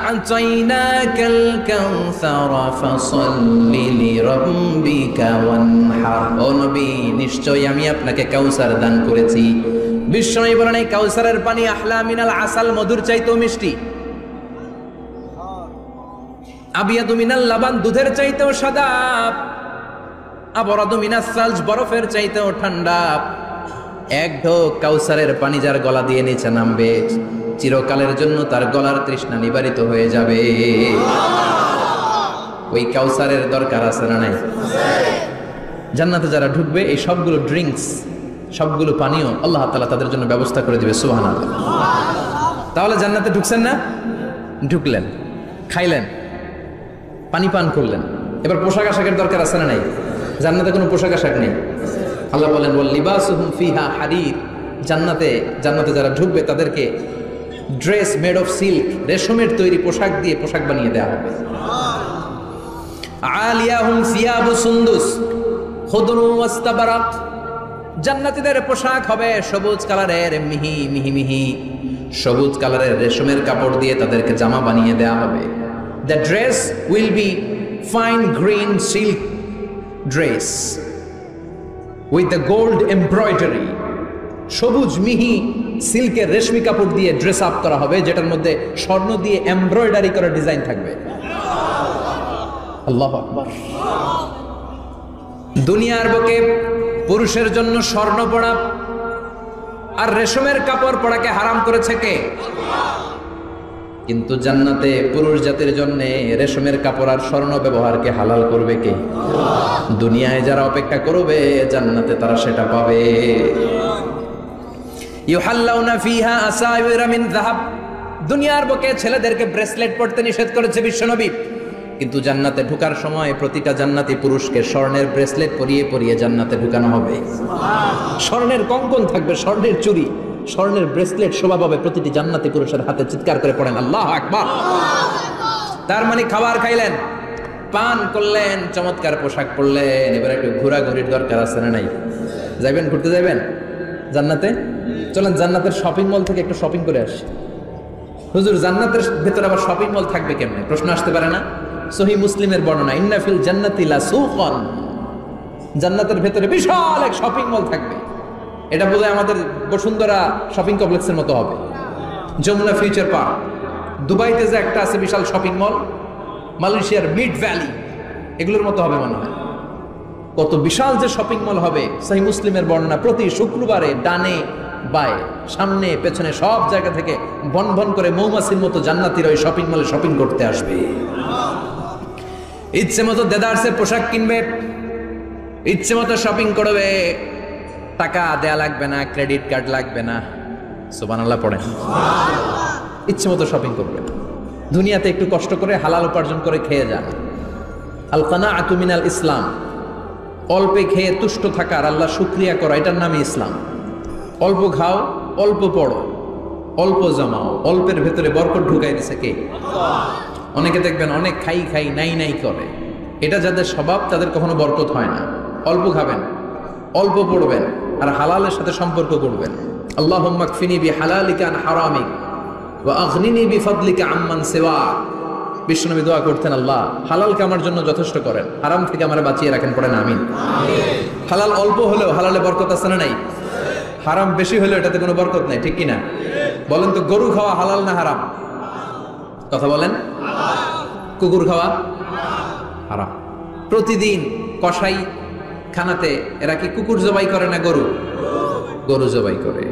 আ'তাইনাকাল কাউসার ফাসাল্লি লিরাব্বিকা ওয়ানহার। ও নবী, নিশ্চয়ই আমি আপনাকে কাউসার দান করেছি। বিশ্বনবী বলেন এই কাউসারের পানি আহলা মিনাল আসাল, মধুর চাইতেও মিষ্টি। আবিয়াদু মিনাল লাবান, দুধের চাইতেও সাদা। আবরাদু মিনাস সালজ, বরফের চাইতেও ঠান্ডা। এক ঢোক কাউসারের পানি যার গলা দিয়ে নিচে নামবে, চিরকালের জন্য তার গলার তৃষ্ণা নিবারিত হয়ে যাবে। ওই কাউসারের দরকার আছে না নাই? জান্নাতে যারা ঢুকবে এই সবগুলো ড্রিঙ্কস, সবগুলো পানীয় আল্লাহ তাআলা তাদের জন্য ব্যবস্থা করে দিবে। সুবহানাল্লাহ। তাহলে জান্নাতে ঢুকছেন না? ঢুকলেন, খাইলেন, পানি পান করলেন। এবার পোশাক আশাকের দরকার আছে না নাই? জান্নাতে কোনো পোশাক আশাক নেই। আল্লাহ বলেন ওয়াল লিবাসুহুম ফিহা হারির। জান্নাতে যারা ঢুকবে তাদেরকে ড্রেস মেড অফ সিল্ক, রেশমের তৈরি পোশাক দিয়ে পোশাক বানিয়ে দেওয়া হবে। আলিয়াহুম সিয়াবু সুন্দুস খুদরু ওয়াস্তাবারাক। জান্নাতীদের পোশাক হবে সবুজ কালারের, মিহি মিহি মিহি সবুজ কালারের রেশমের কাপড় দিয়ে তাদেরকে জামা বানিয়ে দেওয়া হবে। The dress will be fine green silk dress with the gold embroidery. সবুজ মিহি সিল্কের রেশমি কাপড় দিয়ে ড্রেস আপ করা হবে, যেটার মধ্যে স্বর্ণ দিয়ে এমব্রয়ডারি করা ডিজাইন থাকবে। আল্লাহু আকবার। দুনিয়ার বুকে পুরুষের জন্য স্বর্ণ পরা আর রেশমের কাপড় পরাকে হারাম করেছে কে? কিন্তু জান্নাতে পুরুষ জাতির জন্য রেশমের কাপড় আর স্বর্ণ ব্যবহারকে হালাল করবে কে? দুনিয়ায় যারা অপেক্ষা করবে জান্নাতে তারা সেটা পাবে। ইউহাল্লাউনা ফিহা আসাওিরা মিন যাহাব। দুনিয়ার বুকে ছেলেদেরকে ব্রেসলেট পরতে নিষেধ করেছে বিশ্বনবী, কিন্তু জান্নাতে ঢোকার সময় প্রতিটা জান্নাতি পুরুষকে স্বর্ণের ব্রেসলেট পরিয়ে পরিয়ে জান্নাতে ঢুকানো হবে। স্বর্ণের কঙ্কন থাকবে, স্বর্ণের চুড়ি, স্বর্ণের ব্রেসলেট শোভা পাবে প্রতিটি জান্নাতি পুরুষের হাতে। চিৎকার করে পড়েন আল্লাহু আকবার। তার মানে খাবার খাইলেন, পান করলেন, চমৎকার পোশাক পরলেন, এবার একটু ঘোরাঘুরির দরকার আছে না নাই? যাইবেন, ঘুরতে যাইবেন জান্নাতে? চলেন জান্নাতের শপিং মল থেকে একটু শপিং করে আসি। হুজুর জান্নাতের ভেতরে আবার শপিং মল থাকবে কেমনে? প্রশ্ন আসতে পারে না? সহিহ মুসলিমের বর্ণনা, ইন্না ফিল জান্নাতি লা সুকান, জান্নাতের ভেতরে বিশাল এক শপিং মল থাকবে। এটা বোধহয় আমাদের বসুন্ধরা শপিং কমপ্লেক্সের মতো হবে, যমুনা ফিউচার পার্ক। দুবাইতে যে একটা আছে বিশাল শপিং মল, মালয়েশিয়ার মিড ভ্যালি, এগুলোর মতো হবে মনে হয়। কত বিশাল যে শপিং মল হবে! সহিহ মুসলিমের বর্ণনা, প্রতি শুক্রবারে ডানে বায়ে সামনে পেছনে সব জায়গা থেকে ভন ভন করে মৌমাছির মতো জান্নাতীরা ওই শপিং মলে শপিং করতে আসবে। ইচ্ছে মতো দেদারসের পোশাক কিনবে, ইচ্ছে মতো শপিং করবে, টাকা দেয়া লাগবে না, ক্রেডিট কার্ড লাগবে না। সুবহানাল্লাহ পড়েন। ইচ্ছে মতো শপিং করবে। দুনিয়াতে একটু কষ্ট করে হালাল উপার্জন করে খেয়ে যান। আল কানাআতু মিনাল ইসলাম, অল্পে খেয়ে তুষ্ট থাকা আর আল্লাহ শুকরিয়া করা, এটার নামই ইসলাম। অল্প খাও, অল্প পড়ো, অল্প জমাও, অল্পের ভেতরে বরকত ঢুকাই দিছে কে? অনেকে দেখবেন অনেক খাই খাই নাই নাই করে, এটা যাদের স্বভাব তাদের কখনো বরকত হয় না। অল্প খাবেন, অল্প পড়বেন, আর হালালের সাথে সম্পর্ক করবেন। আল্লাহুম্মা কফিনি বিহালালিকা আন হারামিক ওয়া আগনিনি বিফাদলিকা আম্মান সিওয়াক। বিশ্বনবী দোয়া করতেন, আল্লাহ হালালকে আমার জন্য যথেষ্ট করেন, হারাম থেকে আমারে বাঁচিয়ে রাখেন। পড়েন আমিন। হালাল অল্প হলেও হালালে বরকত আছে না নাই? হারাম বেশি হলেও এটাতে কোনো বরকত নাই, ঠিক কিনা? বলেন তো, গরু খাওয়া হালাল না হারাম? কথা বলেন। কুকুর খাওয়া হারাম। প্রতিদিন কসাই খানাতে এরা কি কুকুর জবাই করে না গরু? গরু জবাই করে।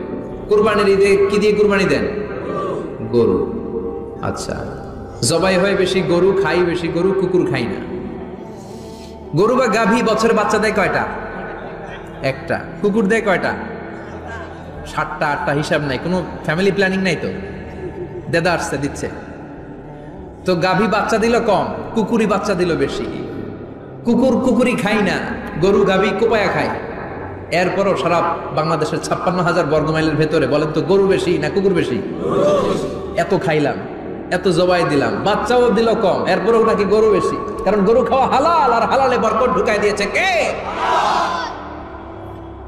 কুরবানির ঈদে কি দিয়ে কুরবানি দেন? গরু। আচ্ছা, জবাই হয় বেশি গরু, খাই বেশি গরু, কুকুর খাই না। গরু বা গাভী বছরে বাচ্চা দেয় কয়টা? একটা। কুকুর দেয় কয়টা? 7টা 8টা, হিসাব নাই, কোনো ফ্যামিলি প্ল্যানিং নাই তো, দেদা আসছে দিচ্ছে। তো গাভী বাচ্চা দিল কম, কুকুরি বাচ্চা দিল বেশি। কুকুরি খাই না, গরু গাভী কোপায়া খায়। এরপরও সারা বাংলাদেশের 56,000 বর্গমাইলের ভেতরে বলেন তো, গরু বেশি না কুকুর বেশি? এত খাইলাম, এত জবাই দিলাম, বাচ্চাও দিল কম, এরপরও নাকি গরু বেশি। কারণ গরু খাওয়া হালাল, আর হালালে বরকত ঢুকাই দিয়েছে কে?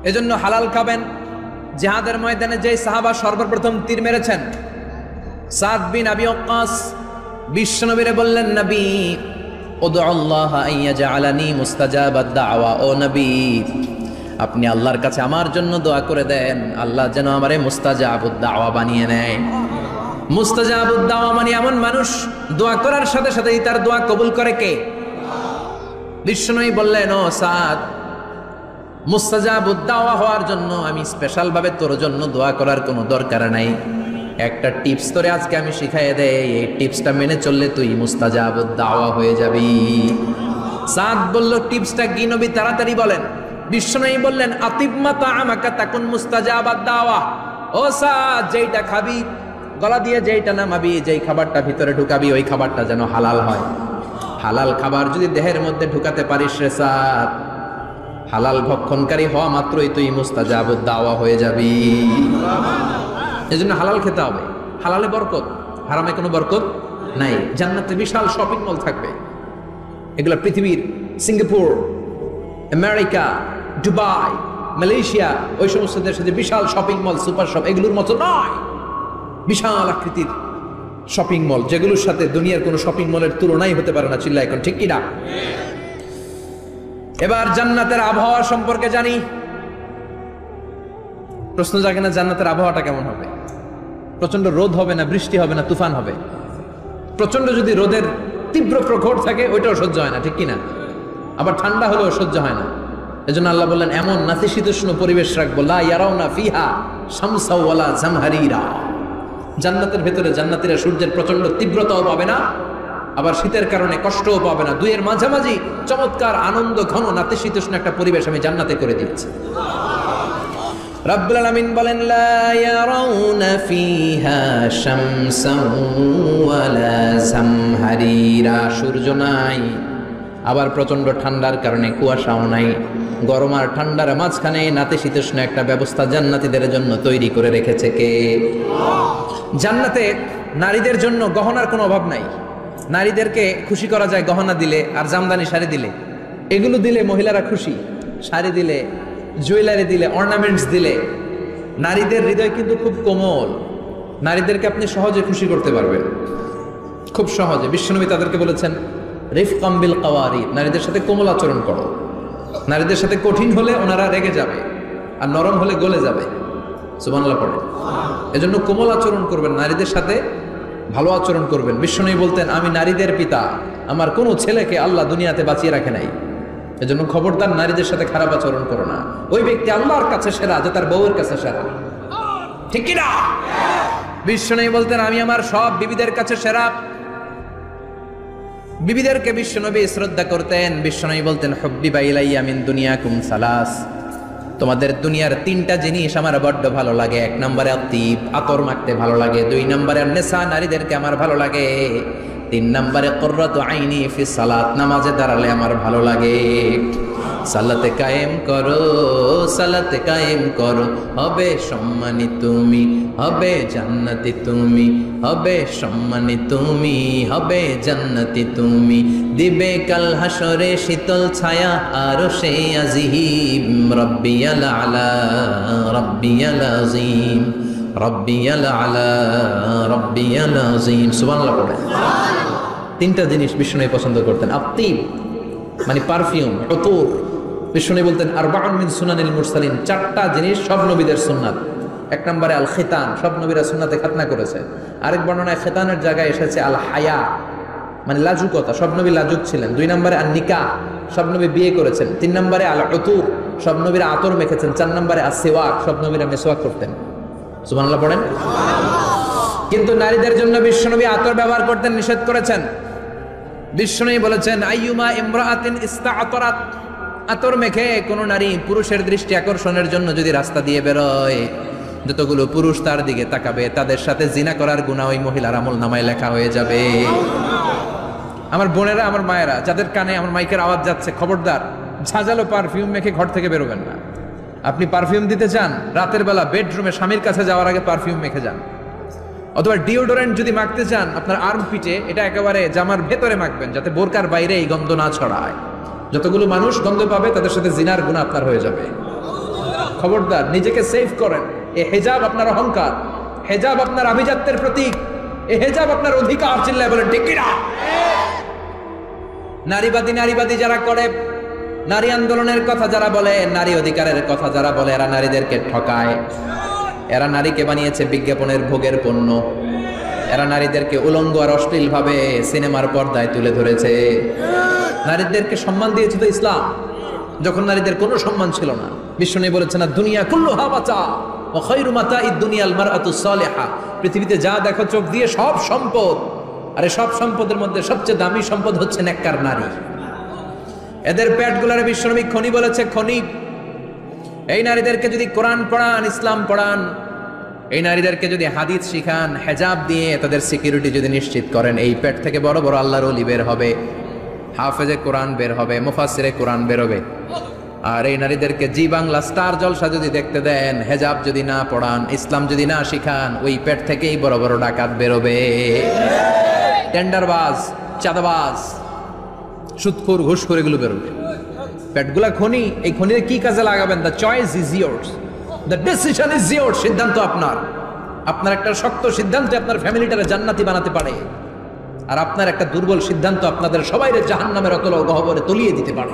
এজন্য হালাল খাবেন। জিহাদের ময়দানে যে সাহাবা সর্বপ্রথম তীর মেরেছেন, সাদ বিন আবি ওয়াক্কাস, বিশ্বনবীরে বললেন, নবী উদউল্লাহ আইয়াজআলানি মুস্তাজাবাদ দাওয়া। ও নবী, আপনি আল্লাহর কাছে আমার জন্য দোয়া করে দেন, আল্লাহ যেন আমারে মুস্তাজাবুদ দাওয়া বানিয়ে নেয়। মুস্তাজাবুদ দাওয়া মানে এমন মানুষ দোয়া করার সাথে সাথেই তার দোয়া কবুল করে কে? বিশ্বনবী বললেন, ও সাদ, মুস্তাজাবুদ দাওয়া হওয়ার জন্য আমি স্পেশাল ভাবে তোর জন্য দোয়া করার কোনো দরকার নাই। একটা টিপস তোরে আজকে আমি শিখাইয়ে দেই, এই টিপসটা মেনে চললে তুই মুস্তাজাবুদ দাওয়া হয়ে যাবি। সাদ বলল, টিপসটা কি নবী? তাড়াতাড়ি বলেন। বিশ্বনবী বললেন, আতিবমা তাআমাকা তাকুন মুস্তাজাবাদ দাওয়া। ও সাদ, যেইটা খাবি, গলা দিয়ে যেইটা নামাবি, যেই খাবারটা ভিতরে ঢুকাবি, ওই খাবারটা যেন হালাল হয়। হালাল খাবার যদি দেহের মধ্যে ঢুকাতে পারিস রে সাদ, হালাল ভক্ষণকারী হওয়া মাত্রই তুই মুস্তাজাবুদ দাওয়া হয়ে যাবি। এজন্য হালাল খেতে হবে। হালালে বরকত, হারামে কোনো বরকত নাই। জান্নাতে বিশাল শপিং মল থাকবে, এগুলো পৃথিবীর সিঙ্গাপুর, আমেরিকা, দুবাই, মালয়েশিয়া, ওই সমস্ত দেশে যে বিশাল শপিং মল, সুপার শপ, এগুলোর মতো নয়। বিশাল আকৃতির শপিং মল, যেগুলোর সাথে দুনিয়ার কোনো শপিং মলের তুলনাই হতে পারে না। চিল্লা এখন ঠিক কিনা? এবার জান্নাতের আবহাওয়া সম্পর্কে জানি। প্রশ্ন জাগে না, জান্নাতের আবহাওয়াটা কেমন হবে? প্রচন্ড রোদ হবে না, বৃষ্টি হবে না, তুফান হবে? প্রচন্ড যদি রোদের তীব্র প্রখর থাকে, ওইটাও সহ্য হয় না, ঠিক কিনা? আবার ঠান্ডা হলেও সহ্য হয় না। এজন্য আল্লাহ বললেন, এমন নাতিশীতোষ্ণ পরিবেশ রাখবো, লা ইয়ারাউনা ফিহা শামসা ওয়ালা জামহারিরা। জান্নাতের ভেতরে জান্নাতীরা সূর্যের প্রচন্ড তীব্রতাও পাবে না, আবার শীতের কারণে কষ্টও পাবে না। দুইয়ের মাঝামাঝি চমৎকার আনন্দ ঘন নাতিশীতোষ্ণ একটা পরিবেশ আমি জান্নাতে করে দিয়েছি। রাব্বুল আলামিন বলেন লা ইয়ারাউনা ফিহা শামসান ওয়ালা জামহারিরা, সূর্য নাই, আবার প্রচন্ড ঠান্ডার কারণে কুয়াশাও নাই। গরম আর ঠান্ডার মাঝখানে নাতিশীতোষ্ণ একটা ব্যবস্থা জান্নাতীদের জন্য তৈরি করে রেখেছে কে? জান্নাতে নারীদের জন্য গহনার কোনো অভাব নাই। নারীদেরকে খুশি করা যায় গহনা দিলে আর জামদানি শাড়ি দিলে। এগুলো দিলে মহিলারা খুশি। শাড়ি দিলে, জুয়েলারি দিলে, অর্নামেন্টস দিলে। নারীদের হৃদয় কিন্তু খুব কোমল। নারীদেরকে আপনি সহজে খুশি করতে পারবেন, খুব সহজে। বিশ্বনবী তাদেরকে বলেছেন রিফকাম বিল কাওয়ারিদ, নারীদের সাথে কোমল আচরণ করো। নারীদের সাথে কঠিন হলে ওনারা রেগে যাবে, আর নরম হলে গলে যাবে। সুবহানাল্লাহ পড়ে। এজন্য কোমল আচরণ করবেন, নারীদের সাথে ভালো আচরণ করবেন। বিশ্বনবী বলতেন আমি নারীদের পিতা, আমার কোনো ছেলেকে আল্লাহ দুনিয়াতে বাঁচিয়ে রাখে নাই। এজন্য খবরদার নারীদের সাথে খারাপ আচরণ করো না। ওই ব্যক্তি আল্লাহর কাছে সেরা যে তার বউয়ের কাছে সেরা, ঠিক কি না? বিশ্বনবী বলতেন আমি আমার সব বিবিদের কাছে সেরা। বিবিদেরকে বিশ্বনবী শ্রদ্ধা করতেন। বিশ্বনবী বলতেন হুব্বিবা ইলাইয়া মিন দুনিয়াকুম সালাস, তোমাদের দুনিয়ার তিনটা জিনিস আমার বড্ড ভালো লাগে। এক নম্বরে আতিব, আতর মাখতে ভালো লাগে। দুই নম্বরে নেশা, নারীদেরকে আমার ভালো লাগে। তিন নম্বরে কুররাতু আইনি ফি সালাত, নামাজে দাঁড়ালে আমার ভালো লাগে। সালাতে কায়েম করো, সালাতে কায়েম করো, হবে সম্মানী তুমি, হবে জান্নাতি তুমি, হবে সম্মানী তুমি, হবে জান্নাতি তুমি। দিবে কাল হাসরে শীতল ছায়া আরশে আজিম, রব্বিয়াল আলা রব্বিয়াল আযীম, রব্বিয়াল আলা রব্বিয়াল আযীম। সুবহানাল্লাহ পড়ে। তিনটা জিনিস বিষ্ণু পছন্দ করতেন। আতিব মানে পারফিউম, উতুর। বিষ্ণু বলতেন আরবাউন মিন সুনানিল মুরসালিন, চারটা জিনিস সব নবীদের সুন্নাত। এক নম্বরে আল খিতান, সব নবীরা সুন্নাতে খাতনা করেছে। আরেক বর্ণনায় খিতানের জায়গায় এসেছে আল হায়া মানে লাজুকতা, সব নবী লাজুক ছিলেন। দুই নম্বরে আল নিকাহ, সব নবী বিয়ে করেছেন। তিন নম্বরে আল উতুর, সব নবীরা আতর মেখেছেন। চার নম্বরে আস সিওয়াক, সব নবীরা মিসওয়াক করতেন। সুবহানাল্লাহ পড়েন। কিন্তু নারীদের জন্য বিশ্বনবী আতর ব্যবহার করতে নিষেধ করেছেন। বিশ্বনবী বলেছেন আইয়ুমা ইমরাআতিন ইস্তাআতারাত, আতর মেখে কোন নারী পুরুষের দৃষ্টি আকর্ষণের জন্য যদি রাস্তা দিয়ে বেরোয়, যতগুলো পুরুষ তার দিকে তাকাবে তাদের সাথে জিনা করার গুনাহ ওই মহিলার আমলনামায় লেখা হয়ে যাবে। আমার বোনেরা, আমার মায়েরা, যাদের কানে আমার মাইকের আওয়াজ যাচ্ছে, খবরদার ঝাঁঝালো পারফিউম মেখে ঘর থেকে বেরোবেন না। আপনি পারফিউম দিতে চান, রাতের বেলা বেডরুমে স্বামীর কাছে যাওয়ার আগে পারফিউম মেখে যান। অথবা ডিওডোরেন্ট যদি মাখতে চান, আপনার আর্ম পিটে এটা একেবারে জামার ভেতরে মাখবেন, যাতে বোরকার বাইরে এই গন্ধ না ছড়ায়। যতগুলো মানুষ গন্ধ পাবে তাদের সাথে জিনার গুনাহ আপনার হয়ে যাবে। খবরদার নিজেকে সেভ করেন। এই হিজাব আপনার অহংকার, হিজাব আপনার আভিজাত্যের প্রতীক, এই হিজাব আপনার অধিকার। চিল্লায় বলেন ঠিক কি না? নারীবাদী যারা করে, নারী আন্দোলনের কথা যারা বলে, নারী অধিকারের কথা যারা বলে, এরা নারীদেরকে ঠকায়। এরা নারীকে বানিয়েছে বিজ্ঞাপনের ভোগের পণ্য। এরা নারীদেরকে উলঙ্গ আর অশ্লীল ভাবে সিনেমার পর্দায় তুলে ধরেছে। নারীদেরকে সম্মান দিয়েছে তো ইসলাম, যখন নারীদের কোনো সম্মান ছিল না। বিশ্বনবী বলেছেন দুনিয়া কুল্লুহা মাতা ওয়া খায়রু মাতাঈদ দুনিয়াল মারআতুস সালিহা, পৃথিবীতে যা দেখো চোখ দিয়ে সব সম্পদ, আর এই সব সম্পদের মধ্যে সবচেয়ে দামি সম্পদ হচ্ছে নেককার নারী। এদের পেটগুলারে বিশ্বনবী খনি বলেছে, খনি। এই নারীদেরকে যদি কোরআন পড়ান, ইসলাম পড়ান, এই নারীদেরকে যদি হাদিস শিখান, হেজাব দিয়ে তাদের সিকিউরিটি যদি নিশ্চিত করেন, এই পেট থেকে বড় বড় আল্লাহর ওলি বের হবে, হাফেজে কোরআন বের হবে, মুফাসসিরে কোরআন বের হবে। আর এই নারীদেরকে জি বাংলা স্টার জলসা যদি দেখতে দেন, হেজাব যদি না পড়ান, ইসলাম যদি না শিখান, ওই পেট থেকেই বড় বড় ডাকাত বেরোবে, টেন্ডারবাজ, চাঁদাবাজ, সুদখোর, ঘুষখোর, এগুলো বেরোবে। পেটগুলা খনি, এই খনিতে কি কাজে লাগাবেন? The choice is years, the decision is years. সিদ্ধান্ত আপনার। আপনার একটা শক্ত সিদ্ধান্ত আপনার ফ্যামিলিটারে জান্নাতি বানাতে পারে, আর আপনার একটা দুর্বল সিদ্ধান্ত আপনাদের সবাইরে জাহান্নামের অতল গহ্বরে তলিয়ে দিতে পারে।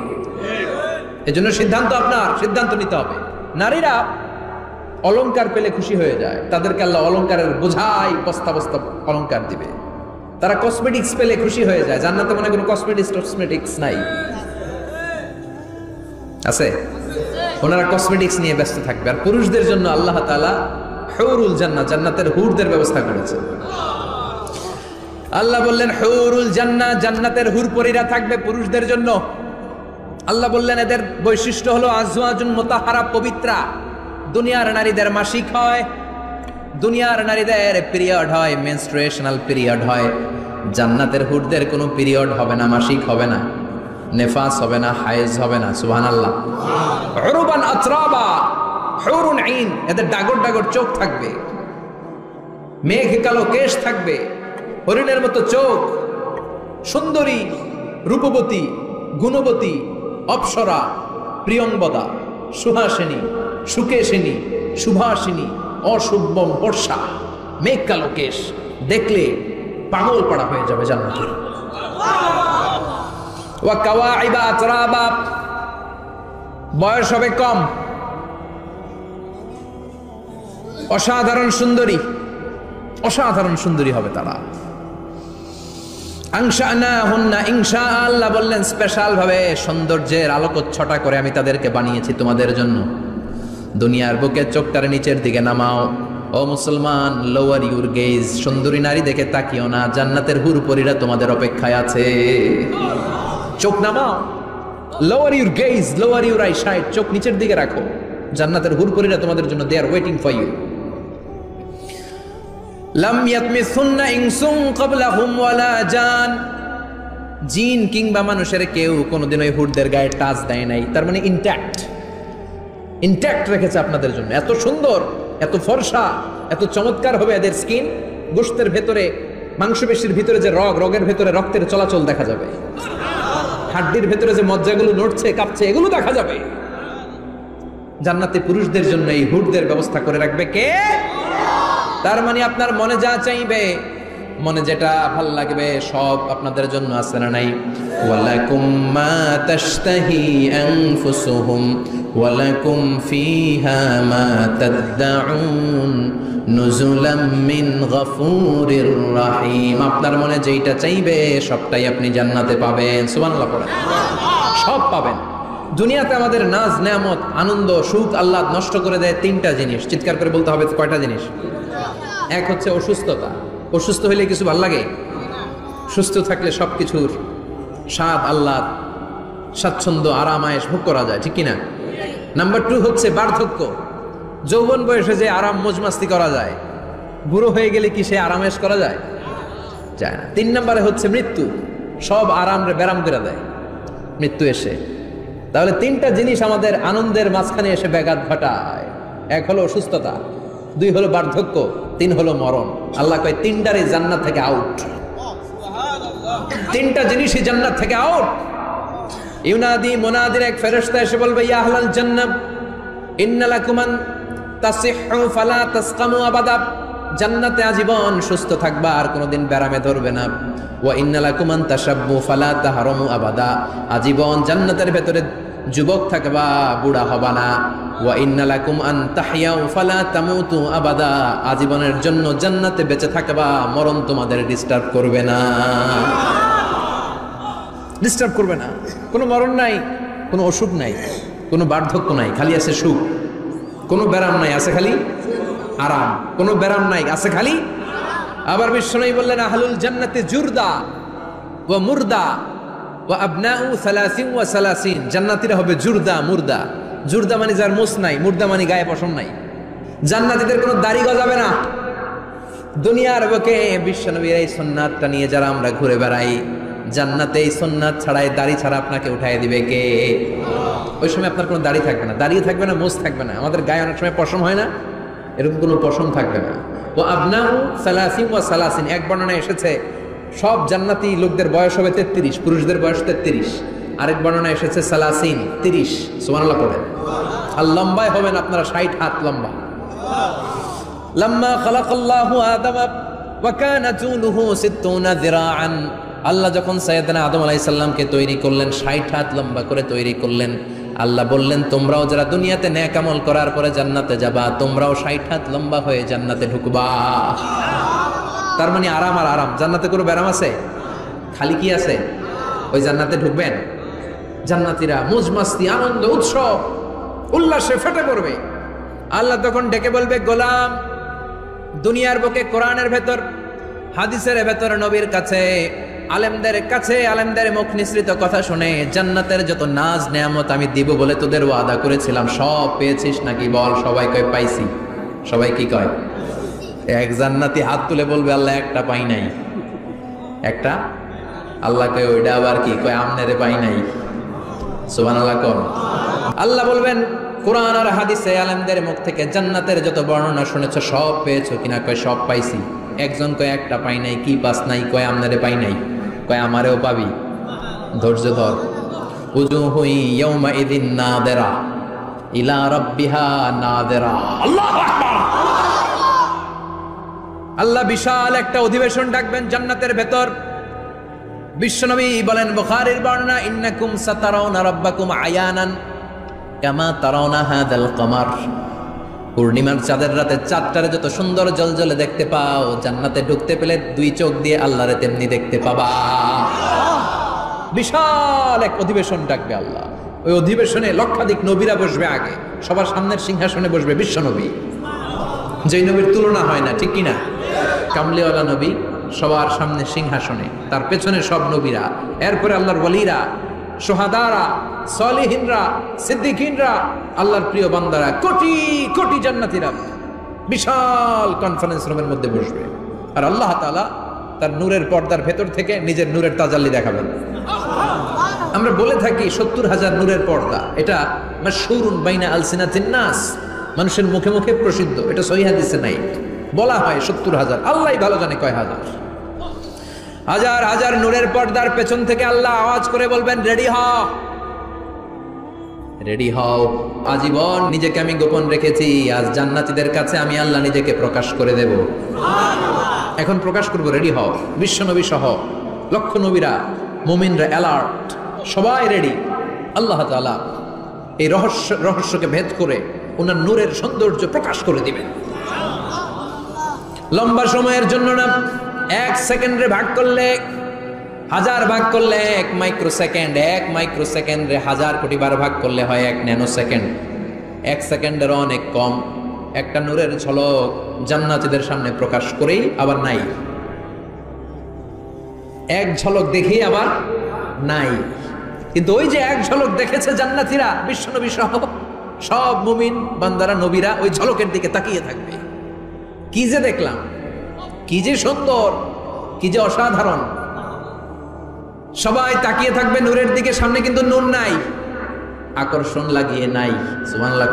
এজন্য সিদ্ধান্ত আপনার, সিদ্ধান্ত নিতে হবে। নারীরা অলংকার পেলে খুশি হয়ে যায়, তাদেরকে আল্লাহ অলংকারের বোঝাই বস্তা বস্তা অলংকার দিবে। তারা কসমেটিক্স পেলে খুশি হয়ে যায়। জান্নাতে মনে কোনো কসমেটিক্স নাই, আছে? ওনারা কসমেটিক্স নিয়ে ব্যস্ত থাকবে। আর পুরুষদের জন্য আল্লাহ তাআলা হুরুল জান্নাহ, জান্নাতের হুরদের ব্যবস্থা করেছে। আল্লাহ বললেন হুরুল জান্নাহ, জান্নাতের হুরপরীরা থাকবে পুরুষদের জন্য। আল্লাহ বললেন এদের বৈশিষ্ট্য হলো আজওয়াজুন মুতাহহারা, পবিত্রা। দুনিয়ার নারীদের মাসিক হয়, দুনিয়ার নারীদের পিরিয়ড হয়, মেনস্ট্রুয়েশনাল পিরিয়ড হয়। জান্নাতের হুরদের কোনো পিরিয়ড হবে না, মাসিক হবে না, নেফাস হবে না, হায়েজ হবে না। সুবহানাল্লাহ। উরুবান আতরাবা, হুরুন আইন, এদের ডাগর ডাগর চোখ থাকবে, মেঘ কালো কেশ থাকবে, হরিণের মতো চোখ, সুন্দরী, রূপবতী, গুণবতী, অপ্সরা, প্রিয়ংবদা, সুহাসিনী, সুকেশিনী, সুভাষিনী, অশুভম বর্ষা, মেঘ কালো কেশ, দেখলে পাগল পড়া হয়ে যাবে জান্নাতে। ওয়া কাওয়াইবা আতরাবা, বয়স হবে কম, অসাধারণ সুন্দরী, অসাধারণ সুন্দরী হবে তারা। আনশানাহুন্না ইনশা, আল্লাহ বললেন স্পেশাল ভাবে সৌন্দর্যের আলোকচ্ছটা করে আমি তাদেরকে বানিয়েছি তোমাদের জন্য। দুনিয়ার বুকে চোখটারে নিচের দিকে নামাও। ও মুসলমান, লোয়ার ইউর গেজ, সুন্দরী নারী দেখে তাকিও না, জান্নাতের হুরপরীরা তোমাদের অপেক্ষায় আছে। চোখ নামাও, lower your gauge, lower your I side, চোখ নিচের দিকে রাখো, জান্নাতের হুরপরীরা তোমাদের জন্য দে আর ওয়েটিং ফর ইউ। লাম ইয়াতমিসুন্না ইনসুন ক্বাবলাহুম ওয়ালা জান, জিন কিংবা মানুষের কেউ কোনোদিন ওই হুরদের গায়ে টাচ দেয় নাই। তার মানে ইনট্যাক্ট, ইনট্যাক্ট রেখেছে আপনাদের জন্য। এত সুন্দর, এত ফর্সা, এত চমৎকার হবে এদের স্কিন। গোশতের ভেতরে, মাংসপেশির ভিতরে যে রগ, রগের ভেতরে রক্তের চলাচল দেখা যাবে, হাড্ডির ভেতরে যে মজ্জাগুলো নড়ছে কাঁপছে এগুলো দেখা যাবে। জান্নাতে পুরুষদের জন্য এই হুরদের ব্যবস্থা করে রাখবে কে? তার মানে আপনার মনে যা চাইবে, মনে যেটা ভাল লাগবে সব আপনাদের জন্য আছে না নাই? ওয়ালাকুম মা তাশতাহি আনফুসুহুম ওয়ালাকুম ফিহা মা তাদউন নুজুলাম মিন গফুরির রহিম। আপনার মনে যেটা চাইবে সবটাই আপনি জান্নাতে পাবেন। সুবহানাল্লাহ পড়েন। সব পাবেন। দুনিয়াতে আমাদের নাজ নেয়ামত, আনন্দ, সুখ আল্লাহ নষ্ট করে দেয় তিনটা জিনিস। চিৎকার করে বলতে হবে কয়টা জিনিস? এক হচ্ছে অসুস্থতা। অসুস্থ হইলে কিছু ভাল লাগে? সুস্থ থাকলে সব কিছুর স্বাদ, আহ্লাদ, স্বাচ্ছন্দ্য, আরাম আয়েশ ভোগ করা যায়, ঠিক কিনা? নাম্বার 2 হচ্ছে বার্ধক্য। যৌবন বয়সে যে আরাম মজমাস্তি করা যায়, বুড়ো হয়ে গেলে কি সে আরাম আয়েশ করা যায়? যায় না। 3 নম্বরে হচ্ছে মৃত্যু। সব আরাম ব্যারাম করে দেয় মৃত্যু এসে। তাহলে 3টা জিনিস আমাদের আনন্দের মাঝখানে এসে ব্যাঘাত ঘটায়। 1 হলো অসুস্থতা, 2 হলো বার্ধক্য, 3 হলো মরণ। আল্লাহ কয় 3টারই জান্নাত থেকে আউট। 3টা জিনিসই জান্নাত থেকে আউট। ইউনাদি মুনাদির এক ফেরেশতা এসে বলবে, ইয়া আহলাল জান্নাহ ইন্না লাকুম আন তাসিহু ফালা তাসকামু আবাদা, জান্নাতে আজীবন সুস্থ থাকবা, আর কোনোদিন ব্যারামে ধরবে না। ওয়া ইন্না লাকুম আন তাশাব্বু ফালা তাহরামু আবাদা, আজীবন জান্নাতের ভেতরে যুবক থাকবা, বুড়া হবা না। ওয়া ইন্না লাকুম আন তাহইয়াউ ফালা তামুতু আবাদা, আজীবনের জন্য জান্নাতে বেঁচে থাকবা, মরণ তোমাদের ডিস্টার্ব করবে না। ডিস্টার্ব করবে না। কোনো মরণ নাই, কোনো অসুখ নাই, কোনো বার্ধক্য নাই, খালি আছে সুখ। কোনো ব্যারাম নাই, আছে খালি আরাম। কোনো ব্যারাম নাই, আছে খালি। আবার বিশ্বনবী বললেন, আহলুল জান্নাতে জুরদা ওয়া মুরদা ওয়া আবনাউ 30 ওয়া 30। জান্নাতীরা হবে জুরদা, মুরদা। জুরদা মানে যার মুছ নাই, মুরদা মানে গায়ে পশম নাই। জান্নাতীদের কোনো দাড়ি গজাবে না। দুনিয়ার বুকে বিশ্বনবীর এই সুন্নাতটা নিয়ে যারা আমরা ঘুরে বেড়াই, জান্নাতে এই সুন্নাত ছাড়াই, দাড়ি ছাড়া আপনাকে উঠায় দিবে কে? ওই সময় আপনার কোনো দাড়ি থাকবে না, দাড়িয়ে থাকবে না, মুছ থাকবে না। আমাদের গায়ে অনেক সময় পশম হয় না, এরকম কোনো পশম থাকবে না। ও আবনাউ 30 ওয়া 30, এক বর্ণনায় এসেছে সব জান্নাতি লোকদের বয়স হবে 33, পুরুষদের বয়স 33। আরেক বর্ণনায় এসেছে 30। সুবহানাল্লাহ পড়ে। আর লম্বায় হবেন আপনারা 60 হাত লম্বা। লাম্মা খালাকাল্লাহু আদাম ওয়া কানা তুলুহু 60 যিরাআন, আল্লাহ যখন সাইয়েদনা আদম আলাইহিস সালামকে তৈরি করলেন, 60 হাত লম্বা করে তৈরি করলেন। আল্লাহ বললেন, তোমরাও যারা দুনিয়াতে নেক আমল করার পরে জান্নাতে যাবা, তোমরাও 60 হাত লম্বা হয়ে জান্নাতে ঢুকবা। তার মানে আরাম আর আরাম। জান্নাতে কোনো ব্যারাম আছে? খালি কি আছে? ওই জান্নাতে ঢুকবেন, জান্নাতীরা মুজমাস্তি, আনন্দ, উৎসব, উল্লাসে ফেটে পড়বে। আল্লাহ তখন ডেকে বলবে, গোলাম, দুনিয়ার বুকে কোরআনের ভেতর, হাদিসের ভেতর, নবীর কাছে আলেমদের কাছে আলেমদের মুখ নিঃসৃত কথা শুনে জান্নাতের যত নাজ নেয়ামত আমি দিব বলে তোদের ওয়াদা করেছিলাম সব পেয়েছিস নাকি বল? সবাই কয় পাইছি। সবাই কি কয়? এক জান্নাতি হাত তুলে বলবে আল্লাহ একটা পাই নাই। একটা আল্লাহ কয় ওইটা আবার কি কয়? আমনেরে পাই নাই। সুবহানাল্লাহ কোন? আল্লাহ বলবেন কোরআন আর হাদিসে আলেমদের মুখ থেকে জান্নাতের যত বর্ণনা শুনেছো সব পেয়েছো কিনা? কয় সব পাইছি। একজন কয় একটা পাই নাই। কি পাস নাই? কয় আমনারে পাই নাই। কয় আমারেও পাবি। ধৈর্য ধর। উজুহু ইয়াউমা ইদিন নাদিরা ইলা রাব্বিহা নাদিরা। আল্লাহু আকবার। আল্লাহ বিশাল একটা অধিবেশন ডাকবেন জান্নাতের ভেতর। বিশ্বনবী বলেন বুখারীর বর্ণনা, ইন্নাকুম সাতারাউনা রাব্বাকুম আয়ানান কামা তারাউনা হাদাল কমার। পূর্ণিমার চাঁদের রাতে চাঁদটারে যত সুন্দর জলজলে দেখতে পাও, জান্নাতে ঢুকতে পেলে দুই চোখ দিয়ে আল্লাহরে তেমনি দেখতে পাবা। বিশাল এক অধিবেশন ডাকবে আল্লাহ। ওই অধিবেশনে লক্ষাধিক নবীরা বসবে। আগে সবার সামনের সিংহাসনে বসবে বিশ্বনবী, যেই নবীর তুলনা হয় না, ঠিক কিনা? কামলিওয়ালা নবী সবার সামনে সিংহাসনে, তার পেছনে সব নবীরা, এরপরে আল্লাহর ওয়ালিরা, সোহাদারা, সলিহিনরা, সিদ্দিকিনরা, আল্লাহর প্রিয় বান্দারা, কোটি কোটি জান্নাতীরা বিশাল কনফারেন্স রুমের মধ্যে বসবে। আর আল্লাহ তাআলা তার নূরের পর্দার ভেতর থেকে নিজের নূরের তাজাল্লি দেখাবেন। আমরা বলে থাকি 70,000 নূরের পর্দা, এটা মাশহুরুন বাইনা আলসিনাতিন নাস, মানুষের মুখে মুখে প্রসিদ্ধ। এটা সহিহ হাদিসে নাই, বলা হয় 70,000, আল্লাহই ভালো জানে কয় হাজার। হাজার হাজার নূরের পর্দার পেছন থেকে আল্লাহ আওয়াজ করে বলবেন রেডি হও, রেডি হও। আজীবন নিজেকে আমি গোপন রেখেছি, আজ জান্নাতীদের কাছে আমি আল্লাহ নিজেকে প্রকাশ করে দেব। এখন প্রকাশ করব, রেডি হও। বিশ্বনবী সহ লক্ষ নবীরা, মুমিনরা অ্যালার্ট, সবাই রেডি। আল্লাহ তাআলা এই রহস্যকে ভেদ করে ওনার নূরের সৌন্দর্য প্রকাশ করে দিবেন। লম্বা সময়ের জন্য না, 1 সেকেন্ডে ভাগ করলে, হাজার ভাগ করলে 1 মাইক্রোসেকেন্ড, 1 মাইক্রোসেকেন্ডে 1000 কোটি বার ভাগ করলে হয় 1 ন্যানো সেকেন্ড। 1 সেকেন্ডের অনেক কম একটা নূরের ঝলক জান্নাতীদের সামনে প্রকাশ করেই আবার নাই। এক ঝলক দেখেই আবার নাই। কিন্তু ওই যে এক ঝলক দেখেছে জান্নাতীরা, বিশ্বনবী সহ সব মুমিন বান্দারা, নবীরা ওই ঝলকের দিকে তাকিয়ে থাকবে। কি যে দেখলাম, কি যে সুন্দর, কি যে অসাধারণ। সবাই তাকিয়ে থাকবে নূরের দিকে, সামনে কিন্তু নূর নাই, আকর্ষণ লাগিয়ে নাই। সুবহানাল্লাহ।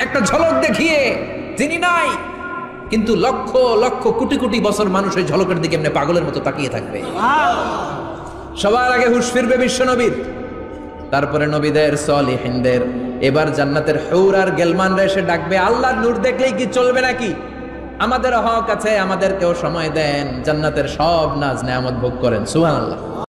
একটা ঝলক দেখিয়ে তিনি নাই, কিন্তু লক্ষ লক্ষ কোটি কোটি বছর মানুষ ওই ঝলকের দিকে এমনি পাগলের মতো তাকিয়ে থাকবে। সবার আগে হুঁশ ফিরবে বিশ্বনবীর, তারপরে নবীদের, সলিহিনদের। এবার জান্নাতের হুর আর গেলমানরা এসে ডাকবে, আল্লাহর নূর দেখলেই কি চলবে নাকি? আমাদের হক আছে, আমাদেরকেও সময় দেন, জান্নাতের সব নাজ নেয়ামত ভোগ করেন। সুবহানাল্লাহ।